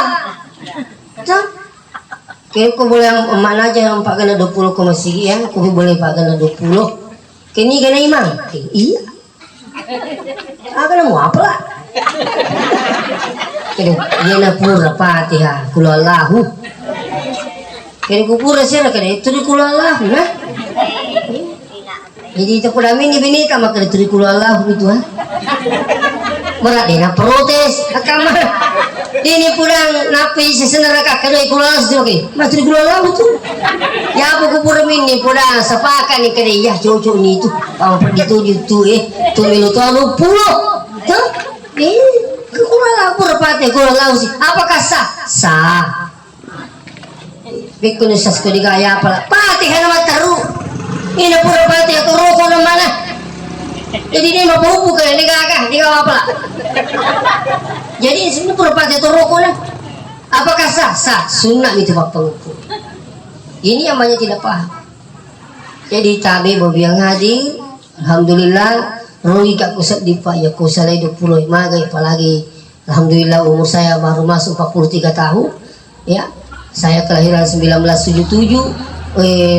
kaya ko boleh mana aja yang pak gana 20 ko masigi ya ko boleh pak gana 20 kini gana imang iya agak mau apa lah kini dia na pura Fatihah kul Allahu kini ko pura siya kini itu di kul Allahu nah jadi itu ko namin ibinita maka itu di kul Allahu itu ha berat dia protes akama ini pulang napi sesenara kakak kulah sebagai masih kulah betul ya aku kupur ini pulang sepakan nih kene ya cocok nih itu kalau pergi tuh tuh minuto anu pulau tuh ini kulah purpate kulah sih apakah sah bikun sas ko digaya apa pati kana mataru ini purpate aku rokok na mana jadi dia mau bubu kayak di apa jadi sini purpate itu rokok lah apakah sah sunnah itu pak pengukur ini yang banyak tidak paham jadi tabi bobi yang hadir alhamdulillah roi kak kusap di pak ya kusalai 25 gaya apalagi alhamdulillah umur saya baru masuk 43 tahun ya saya kelahiran 1977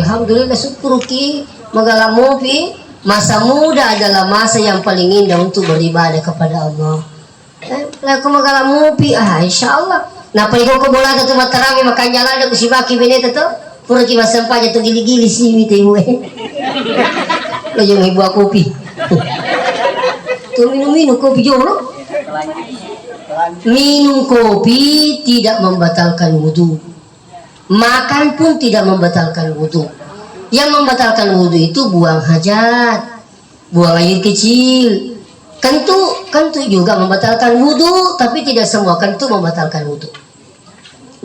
alhamdulillah syukur ki magalamopi masa muda adalah masa yang paling indah untuk beribadah kepada Allah. Laku magalamupi insyaallah. Nah paling ko bola tu matarawi makan jalan ada kusibaki beneta tu. Pura ki masampa jatuh gili-gili sini tu ibu. Lah jangan ibu kopi. Tu minum kopi joro. Minum kopi tidak membatalkan wudu. Makan pun tidak membatalkan wudu. Yang membatalkan wudhu itu buang hajat, buang air kecil. Kentu juga membatalkan wudhu, tapi tidak semua kentu membatalkan wudhu.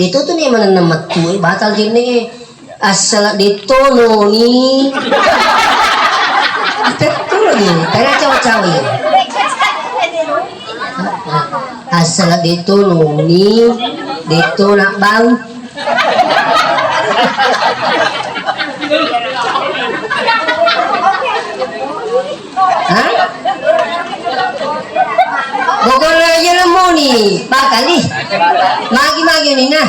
Itu tuh nih mana nama tuh batal gini asal ditono nih. Betul nih, tanya cawe-cawe. Asal ditono nih, ditonak bang. Hah? Bogor aja nemu nih, bakal nih, magi nih nah.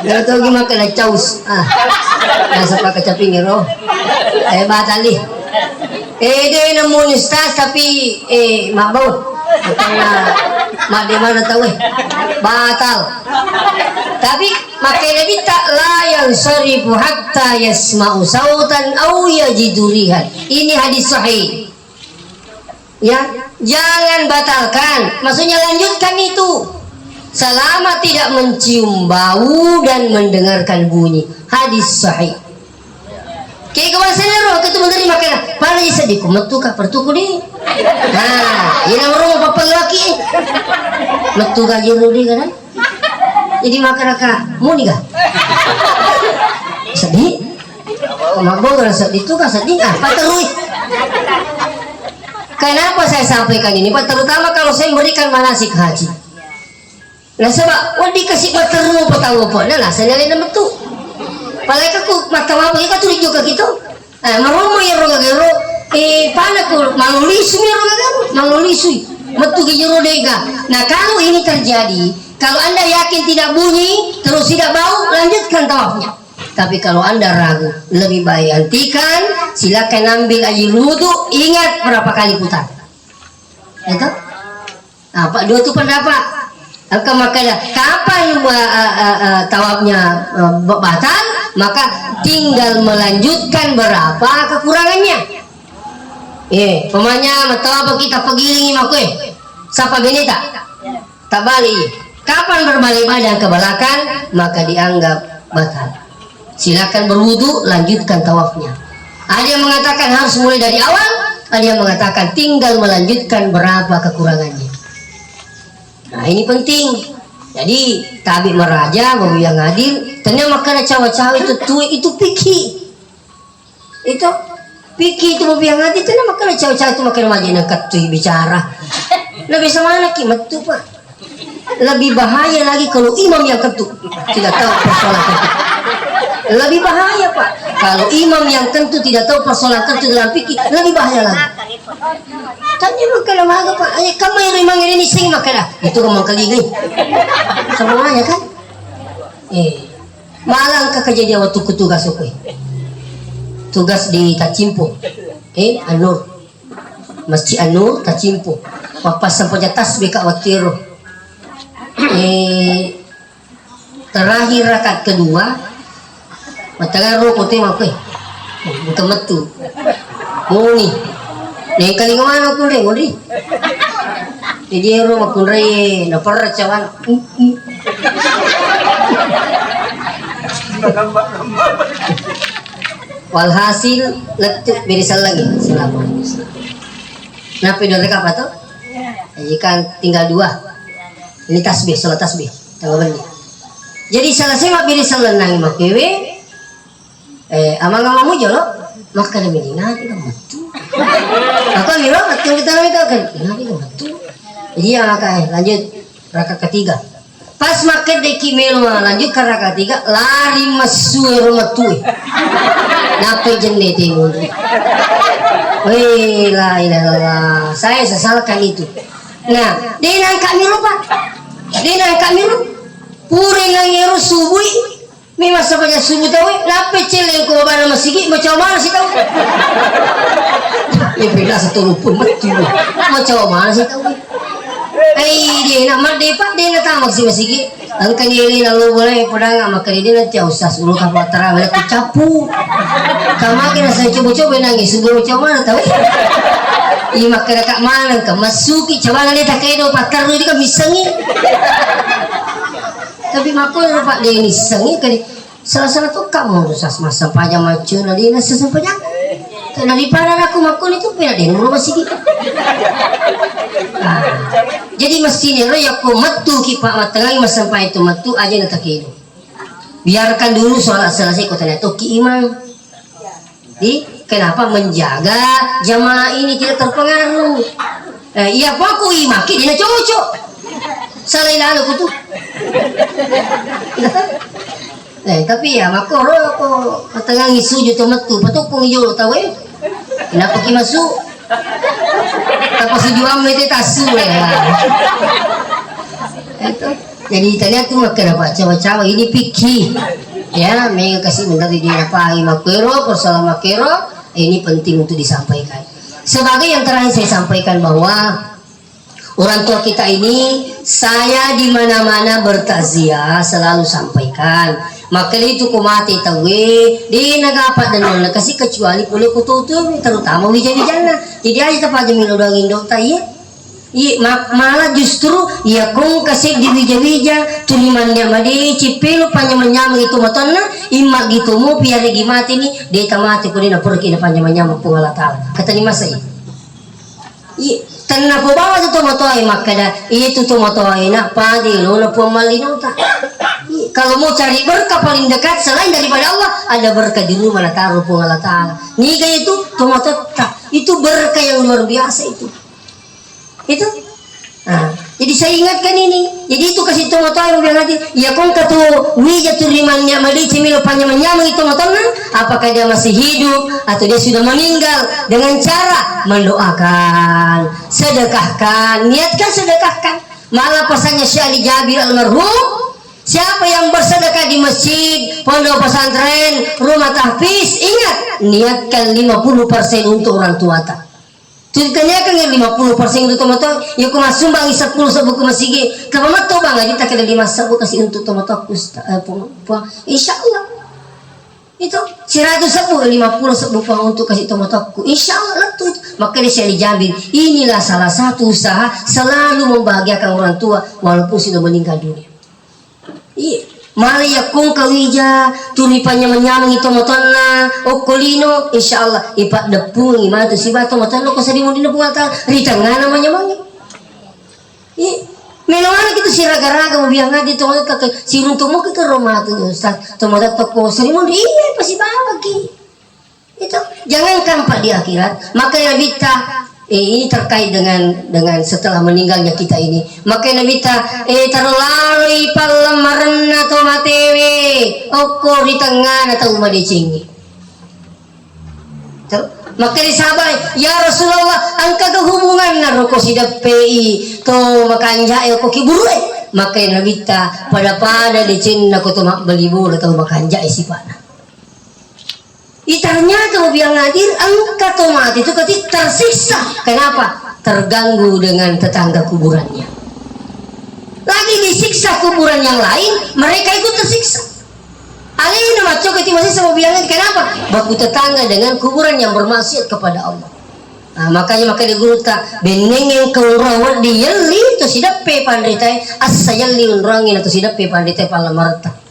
Kalau tahu gimana kena caus, nasa pakai caping roh, batal nih. Dia nemu nih stas tapi mabau, karena mak dia mana tahu batal. Tapi makanya kita la yang syarifu hatta yasma'u sautan au yajidu rihan. Ini hadis sahih. Ya, jangan batalkan. Maksudnya lanjutkan itu selama tidak mencium bau dan mendengarkan bunyi. Hadis sahih. Kayak kemasannya roh ketemu dari makanan. Pala isa di kumetu ka pertuku di. Nah, ini orang apa laki. Metu ka jero di kan. Jadi makan ka muni ka. Sedih. Mabog rasa itu ka sedih pateruy. Kenapa saya sampaikan ini? Pak, terutama kalau saya memberikan manasik haji. Nah sebab wadi kasih pateru patawo po. Nah saya nyalin metu. Palai aku mata apa kita tulis juga gitu. Maromo ya roga gero. Pana ko manulisu ya roga gero. Manulisu. Metu ke jero dega. Nah kalau ini terjadi, kalau Anda yakin tidak bunyi, terus tidak bau, lanjutkan tawafnya. Tapi kalau Anda ragu, lebih baik hentikan. Silakan ambil air wudu. Ingat berapa kali putar. Itu? Nah, Pak dua itu pendapat. Makanya kapan tawafnya batal, maka tinggal melanjutkan berapa kekurangannya. Pemanya tawaf kita pegiling makwe. Sapa benita? Tak balik. Kapan berbalik badan ke belakang, maka dianggap batal. Silakan berwudu, lanjutkan tawafnya. Ada yang mengatakan harus mulai dari awal, ada yang mengatakan tinggal melanjutkan berapa kekurangannya. Nah ini penting. Jadi tabi meraja, mobil yang adil. Ternyata makanya cawa-cawa itu tuh itu piki. Itu piki itu mobil yang adil. Ternyata makanya cawa-cawa itu makanya majin angkat tuh bicara. Lebih sama anak kimat tuh Pak. Lebih bahaya lagi kalau imam yang ketuk tidak tahu persoalan ketuk. Lebih bahaya Pak. Kalau imam yang tentu tidak tahu persoalan ketuk dalam fikih, lebih bahaya lagi. Tanya makanya maga Pak. Kamu yang memang ini sing makanya. Itu kamu kelingi. Semuanya kan. Malang ke kejadian waktu ketugas aku. Tugas di Tacimpo. Anur. Masjid Anur Tacimpo. Papas sampai tasbih Kak Watiro. Terakhir rakaat kedua mataga ro kote makoy buka metu muni nih kali kemana aku deh ngori jadi ro makun rey na percawan walhasil letuk berisal lagi selama nah video rekap apa tuh jika tinggal 2 ini tasbih salat tasbih tanggal beli. Jadi selesai mak biri selenang mak kewe amang-amamu jolo maka demi nanti kamu tu aku ngira betul kita itu kan nanti kamu tu jadi ya maka lanjut rakaat ketiga pas makan deki melu lanjut ke rakaat ketiga lari masuk rumah tu nape jendete mundur wih la ilah saya sesalkan itu. Nah dia kami lupa dia kami lupa pure ngangero subuh memang sahaja subuh tahu nape celeng ko bana masigi macam mana sih tahu ya beda satu rupun betul macam mana sih tahu dia nak mardepa dia nak tamak sih masigi angkan ini lalu boleh pedang maka dia nanti usah suruh kapal terawih tu capu kamu kena saya coba-coba nangis subuh macam mana tahu iya maka kak mana ke masuki coba nanti tak kaya do pakar ni kan bisa ni tapi makul Pak dia ini sengi kali salah-salah tuh kamu rusas masa pajak macam nanti nasi sampainya karena di paran aku makul itu pernah dia nomor masih gitu. Jadi mestinya ya aku metu kipak matang mas sampai itu metu aja nanti hidup biarkan dulu sholat selesai kau tanya tuh ki imam di kenapa menjaga jamaah ini tidak terpengaruh iya Pak aku imam ki dia cocok selain aku tuh tapi ya makoro ako katang isuju to metu patok pong iyo tahu kenapa ki masuk tapos sujuan mete tasu itu jadi tanya tuh kenapa cawa-cawa ini pikir ya mereka kasih minta di apa makero persoalan makero ini penting untuk disampaikan sebagai yang terakhir saya sampaikan bahwa orang tua kita ini saya di mana-mana bertakziah selalu sampaikan. Maka itu ku mati tawe di nagapat dan nakasih kecuali pula kututu terutama wija-wijana. Jadi aja tepat jamin udah ngindo iya. Iya malah justru ya kong kasih di wija-wija tulimannya madi cipil panyamanya itu matonna imak gitu mu biar gimati nih dia tamati pun na pergi na panyamanya pungalatal kata ni masa iya tanah po bawa tu tomotoy makada itu tomotoy na padi lo na pumalinuta. Kalau mau cari berkah paling dekat selain daripada Allah ada berkah di rumah na taruh pungalatal niga itu tomotota itu berkah yang luar biasa itu. Nah, jadi saya ingatkan ini. Jadi itu kasih tomato yang bilang nanti, ya kong katu wija turimannya mali cemilo panyamanya itu matana, apakah dia masih hidup atau dia sudah meninggal dengan cara mendoakan, sedekahkan, niatkan sedekahkan. Malah pesannya Syekh Ali Jabir almarhum, siapa yang bersedekah di masjid, pondok pesantren, rumah tahfiz, ingat niatkan 50% untuk orang tua tak. Ceritanya kan yang 50% untuk tomato, ya aku masuk bangi 10 sabu ke masjid. Kalau mato bang, kita kena 5 sabu kasih untuk tomato aku, insya Allah. Itu 100 sabu, 50 sabu untuk kasih tomato aku, insya Allah tuh. Maka dia Syekh Jabir, inilah salah satu usaha selalu membahagiakan orang tua walaupun sudah meninggal dunia. Iya. Mari ya kung kawija turipannya menyamang itu motonna okolino insyaallah ipak depung ima tu si bato motonna ko sari mundi depung ata ritanga namanya mangi melongan gitu si raga-raga mau biang ngadi tomat kata si runtuh mau ke rumah tu ustaz tomat toko sari mundi iya pasti bawa ki itu jangan kampak di akhirat maka yang bita ini terkait dengan setelah meninggalnya kita ini. Maka Nabi terlalu palamaran atau matewe okor di tengah atau rumah dicingi. Maka disabai, ya Rasulullah, angka kehubungan na roko sidak PI to makanja ko kiburu. Maka Nabi pada dicin ko to makbalibur atau makanja isipana. Ternyata biang hadir angka tomat itu ketika tersiksa. Kenapa? Terganggu dengan tetangga kuburannya. Lagi disiksa kuburan yang lain, mereka ikut tersiksa. Alih nama cok itu masih sama biang hadir. Kenapa? Baku tetangga dengan kuburan yang bermaksiat kepada Allah. Nah, makanya di guru tak beneng yang keurawat di yeli itu sidak pe pandai asayali unrangin atau sidak pe pandai palamarta.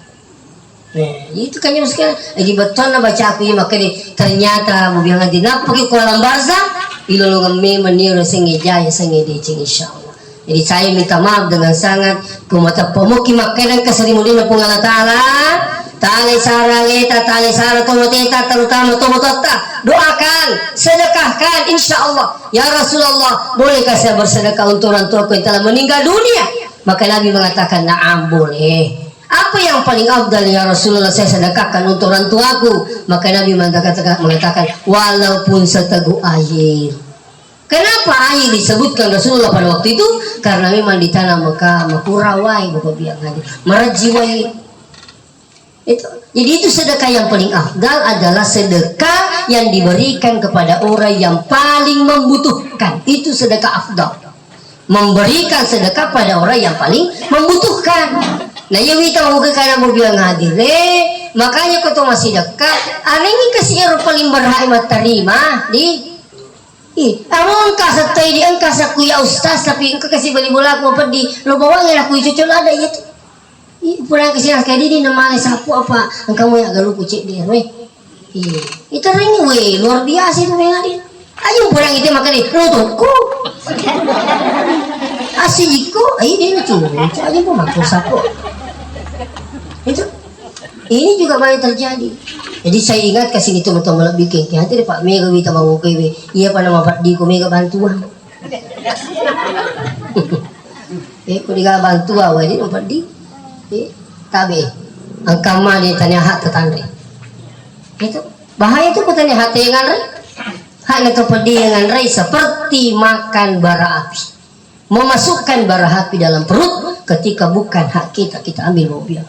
Itu kan yang sekarang lagi betul na baca aku ya maka ternyata mau bilang nanti nak pergi Kuala Barza ilolong me menir sengejaya sengedecing insyaallah. Jadi saya minta maaf dengan sangat kumata pemuki makanan keserimulina pungala taala tali saraleta tali sara tomoteta terutama tomotota doakan sedekahkan insyaallah ya Rasulullah bolehkah saya bersedekah untuk orang tuaku yang telah meninggal dunia maka Nabi mengatakan na'am boleh. Apa yang paling afdal ya Rasulullah saya sedekahkan untuk orang tuaku maka Nabi mengatakan walaupun seteguk air. Kenapa air disebutkan Rasulullah pada waktu itu karena memang di tanah Mekah makurawai bapak biang hadir merajiwai itu. Jadi itu sedekah yang paling afdal adalah sedekah yang diberikan kepada orang yang paling membutuhkan. Itu sedekah afdal, memberikan sedekah pada orang yang paling membutuhkan. Nah ya kita mau ke kanan mau bilang hadir makanya kau masih dekat aneh ini kasih yang paling berhak terima di kamu engkau setai di engkau saku ya ustaz tapi engkau kasih beli bola aku apa di lo bawa nggak aku cucul ada itu pulang kesini kayak ini namanya sapu apa engkau mau agak lupa cek dia itu ring luar biasa itu yang hadir ayo pulang itu makan di tuku asiko ayo dia lucu aja mau makan sapu itu ini juga banyak terjadi. Jadi saya ingat kasih itu teman-teman bikin hati Pak Mega kita mau kewe iya pada mapat di Mega bantuan kau diga bantuan wajib mapat di tabe angkama di tanya hak tetandre itu bahaya itu kutanya hati yang anre hak itu pedi yang anre seperti makan bara api memasukkan bara api dalam perut ketika bukan hak kita ambil mobil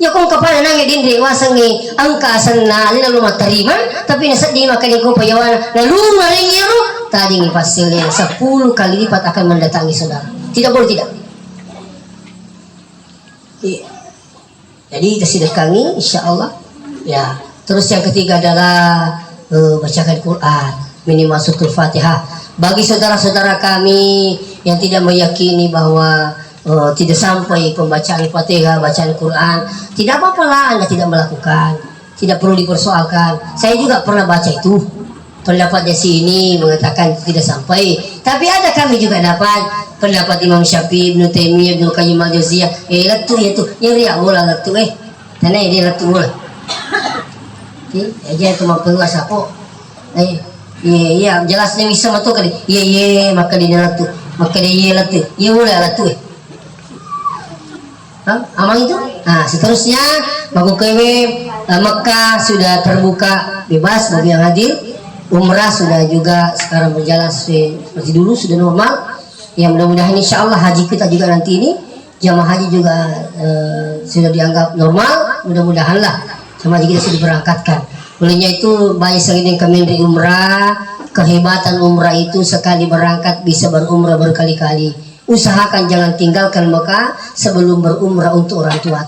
ya kung kapal nang edin wasangi angka sana lalu rumah terima tapi nasad di makan ko payawan lalu maringiro tadi ngipasil 10 kali lipat akan mendatangi saudara tidak boleh tidak Iya. Jadi kita sedekahi insya Allah. Ya. Terus yang ketiga adalah bacakan Quran minimal suratul Fatihah. Bagi saudara-saudara kami yang tidak meyakini bahwa tidak sampai pembacaan Fatihah, bacaan Quran, tidak apa-apa lah Anda tidak melakukan, tidak perlu dipersoalkan. Saya juga pernah baca itu. Pendapatnya si ini mengatakan tidak sampai, tapi ada kami juga dapat pendapat Imam Syafi'i, Ibnu Taimiyah, Ibnu Qayyim al-Jauziyah. Latu ya tu, yang riak bola latu tanah dia latu bola. Aja itu mau penguas apa? Iya, jelasnya bisa matu kali. Iya, maka dia latu, maka dia latu. Iya bola latu. Amang itu. Nah, seterusnya Maku Kewe Mekah sudah terbuka bebas bagi yang hadir. Umrah sudah juga sekarang berjalan seperti dulu, sudah normal. Ya mudah-mudahan insya Allah haji kita juga nanti ini jamaah haji juga sudah dianggap normal. Mudah-mudahan lah sama haji kita sudah diberangkatkan. Olehnya itu banyak sekali yang kami dari umrah. Kehebatan umrah itu sekali berangkat bisa berumrah berkali-kali. Usahakan jangan tinggalkan Mekah sebelum berumrah untuk orang tua.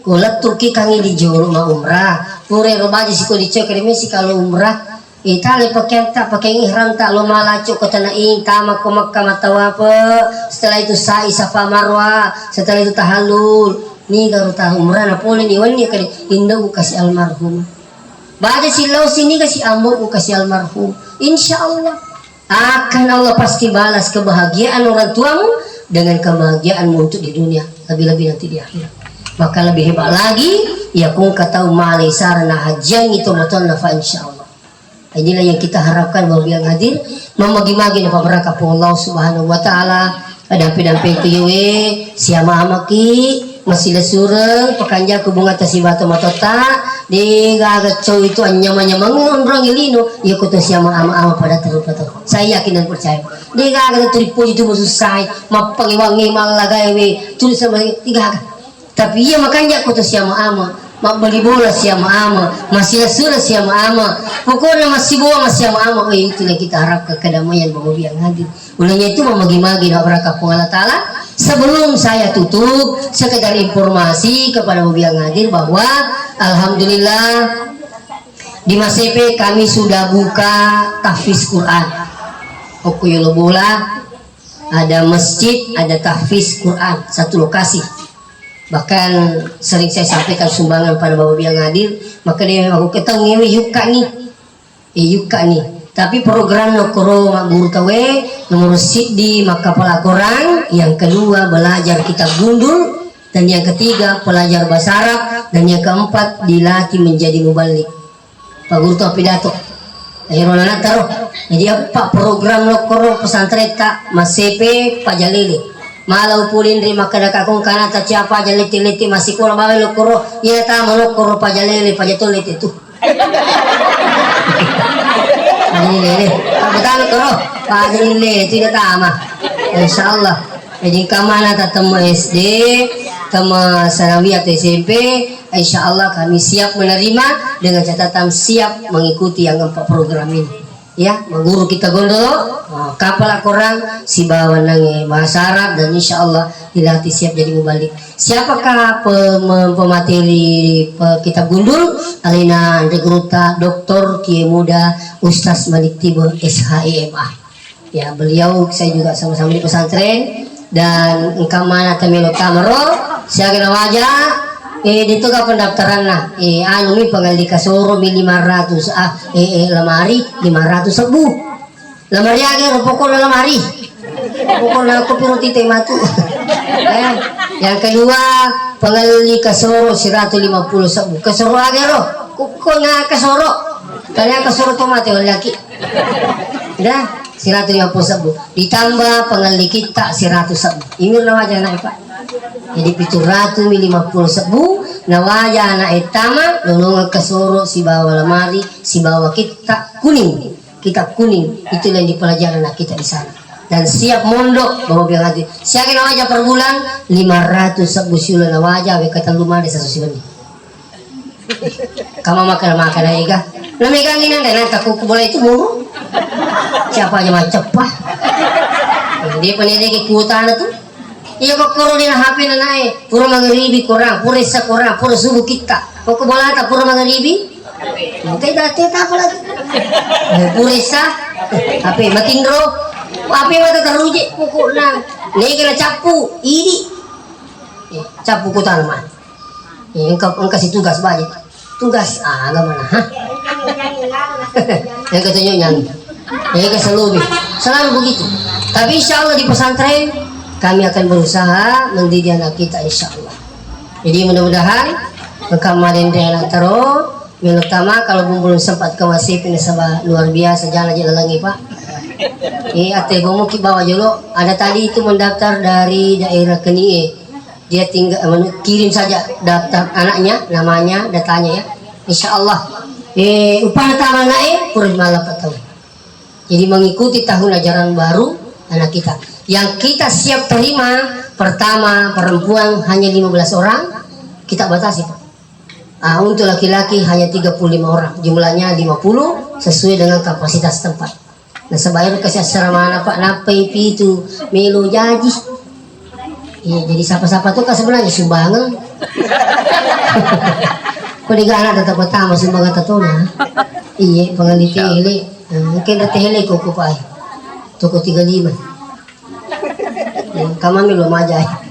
Kulat Turki kangi di joro ma umrah. Pure robaji siko dicek remisi kalau umrah. Itali pakai tak pakai ihram tak lo malacu ke tanah ing tamak ke Mekah matawape. Setelah itu sa'i safa marwah. Setelah itu tahallul. Ni garu tahu umrah na pole ni wani kali indah kasih almarhum. Baca silau sini kasih amur kasih almarhum. Insya Allah akan Allah pasti balas kebahagiaan orang tuamu dengan kebahagiaanmu untuk di dunia, lebih-lebih nanti di akhirat. Maka lebih hebat lagi ya kung kata umali sarana hajian itu betul nafa insya Allah. Inilah yang kita harapkan bagi yang hadir memagi-magi napa berkah Allah Subhanahu wa taala. Ada dampi kuyuwe siama amaki masih lesureng pekanja ke bunga tasibata matota di gagat cow itu anyama-nyama orang ilino ya kutu siama ama-ama pada terlupa. Saya yakin dan percaya di gagat tripo itu susah mapangiwangi malagawe tulis sama tiga. Tapi iya makanya kutu siama ama mak beli bola siama ama masih lesureng siama ama pokoknya masih bawa masih siama ama. Itu yang kita harapkan kedamaian bagi yang hadir. Ulangnya itu memagi-magi nak berkah Allah Ta'ala. Sebelum saya tutup, sekedar informasi kepada Bobi yang hadir bahwa alhamdulillah di Masepe kami sudah buka tahfiz Quran. Okuyolo bola, ada masjid, ada tahfiz Quran, satu lokasi. Bahkan sering saya sampaikan sumbangan pada Bobi yang hadir, maka dia aku ketemu yuka nih. Yuka nih. Tapi program Nokoro Guru Tawe nomor di maka pelakoran, yang kedua belajar kitab gundul, dan yang ketiga belajar bahasa Arab, dan yang keempat dilatih menjadi mubalik. Pak Guru Tawe pidato. Akhirnya taruh. Jadi apa program Nokoro pesantren tak Masepe Pajalele. Malau pulin ri makada kakung kana ta siapa jaliti-liti masih kurang bawa Nokoro. Ya ta Nokoro Pajalele pajatolet itu. Ini betul koro Pajalele tidak tama insya Allah. Jadi kamana tatemu SD temu sanawiyah atau SMP insya Allah kami siap menerima dengan catatan siap mengikuti yang 4 program ini ya. Guru kita gondol kapal korang si bawa nangi bahasa Arab dan insya Allah dilatih siap jadi mubalik. Siapakah pemateri kitab gundul? Alina Regruta Dr. Kiai Muda Ustaz Malik Tibo SHIMA. Ya beliau saya juga sama-sama di pesantren dan engkau mana temelo kamero saya kena wajah dito ka pendaftaran na anu mi pangal di kasoro mi 500 lamari 500 sebu lamari age pokok lamari pokok na ko pero titay matu. Yang kedua pangal di kasoro 150 sebu kasoro age ro kuko na kasoro kaya kasoro tomate laki dah 150 sebu ditambah pangal di kita 100 sebu ini na wajah na Pak. Jadi 750 sebu nawaja anak etama nolong kasoro si bawa lamari si bawa kita kuning itu yang dipelajari anak kita di sana dan siap mondok bawa biang hati siapa nawaja per bulan 500 sebu sila nawaja we kata lumah desa sosial kamu makan aja namegang ini dan takut boleh itu mulu siapa aja macam pak jadi pendidik kuota tuh Iya kok kuro din HP na nae. Puro magharibi kurang, puro isa kurang, puro subuh kita. Kok kubalata puro magharibi? Tay dati ta pala. Puro isa. HP matindro. HP mata taruji pukul na. Nih kena capu, ini. Capu ko tanaman. Ang kasih tugas banyak. Tugas agak mana? Hah? Yang ketunjuk nyanyi. Yang keseluruh. Selalu begitu. Tapi insya Allah di pesantren kami akan berusaha mendidik anak kita insya Allah. Jadi mudah-mudahan kemarin dengan antara yang utama kalau belum sempat ke masif ini sabah luar biasa jangan aja lagi Pak. Ate gomo ki bawa jolo ada tadi itu mendaftar dari daerah Kenie. Dia tinggal kirim saja daftar anaknya, namanya, datanya ya. Insya Allah. Upah taman naik kurang malam tahun. Jadi mengikuti tahun ajaran baru anak kita. Yang kita siap terima pertama perempuan hanya 15 orang kita batasi Pak. Untuk laki-laki hanya 35 orang. Jumlahnya 50 sesuai dengan kapasitas tempat. Nah sebayar kasih asrama anak Pak napai itu melo jaji. Iya, jadi siapa-siapa tuh kan sebenarnya sumbangan. Kau di anak tetap pertama sumbangan tatuna. Iya, pengaliti hele. Mungkin rete hele kau kupai. Toko 35. Kami belum aja.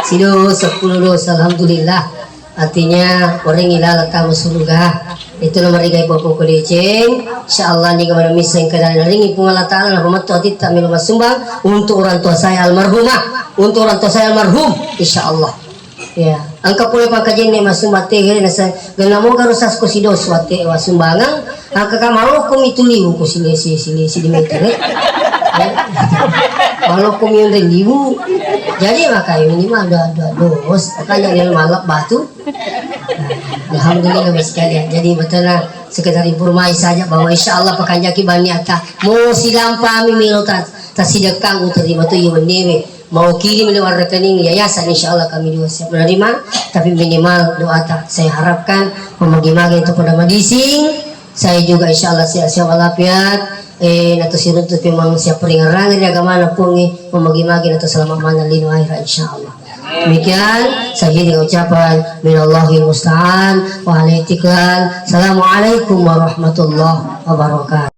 Sido 10 dosa, alhamdulillah. Artinya orang ilal tamu surga. Itu nomor 3 pokok kodeceng. Insyaallah ni kemana miseng kedalam ringi pungalah taala rahmat hati tak minum sumbang untuk orang tua saya almarhumah, untuk orang tua saya almarhum insyaallah. Ya, angka pula pakajen ni masumbat teh nasa ganamo garusas ko sidos wate wa sumbangan angka kamaro ko mituliu ko sili di meter. Kalau ko mi liu. Jadi makanya minimal ada dos, makanya yang malap batu. Alhamdulillah sekalian. Jadi betulnya sekedar informasi saja bahwa insya Allah pekan jaki baniata mau silam pami minutan tasidakang terima tu yang menewe mau kirim lewat rekening yayasan insya Allah kami juga siap menerima. Tapi minimal doa tak saya harapkan memagi-magi itu pada madising. Saya juga insya Allah siap walafiat. Nato siruntuk memang siap peringarangan ya gamana pun memagi-magi nato selamat mana lino akhirah insya Allah. Demikian saya dengan ucapan minallahil musta'an wa alaihi tiklan. Assalamualaikum warahmatullahi wabarakatuh.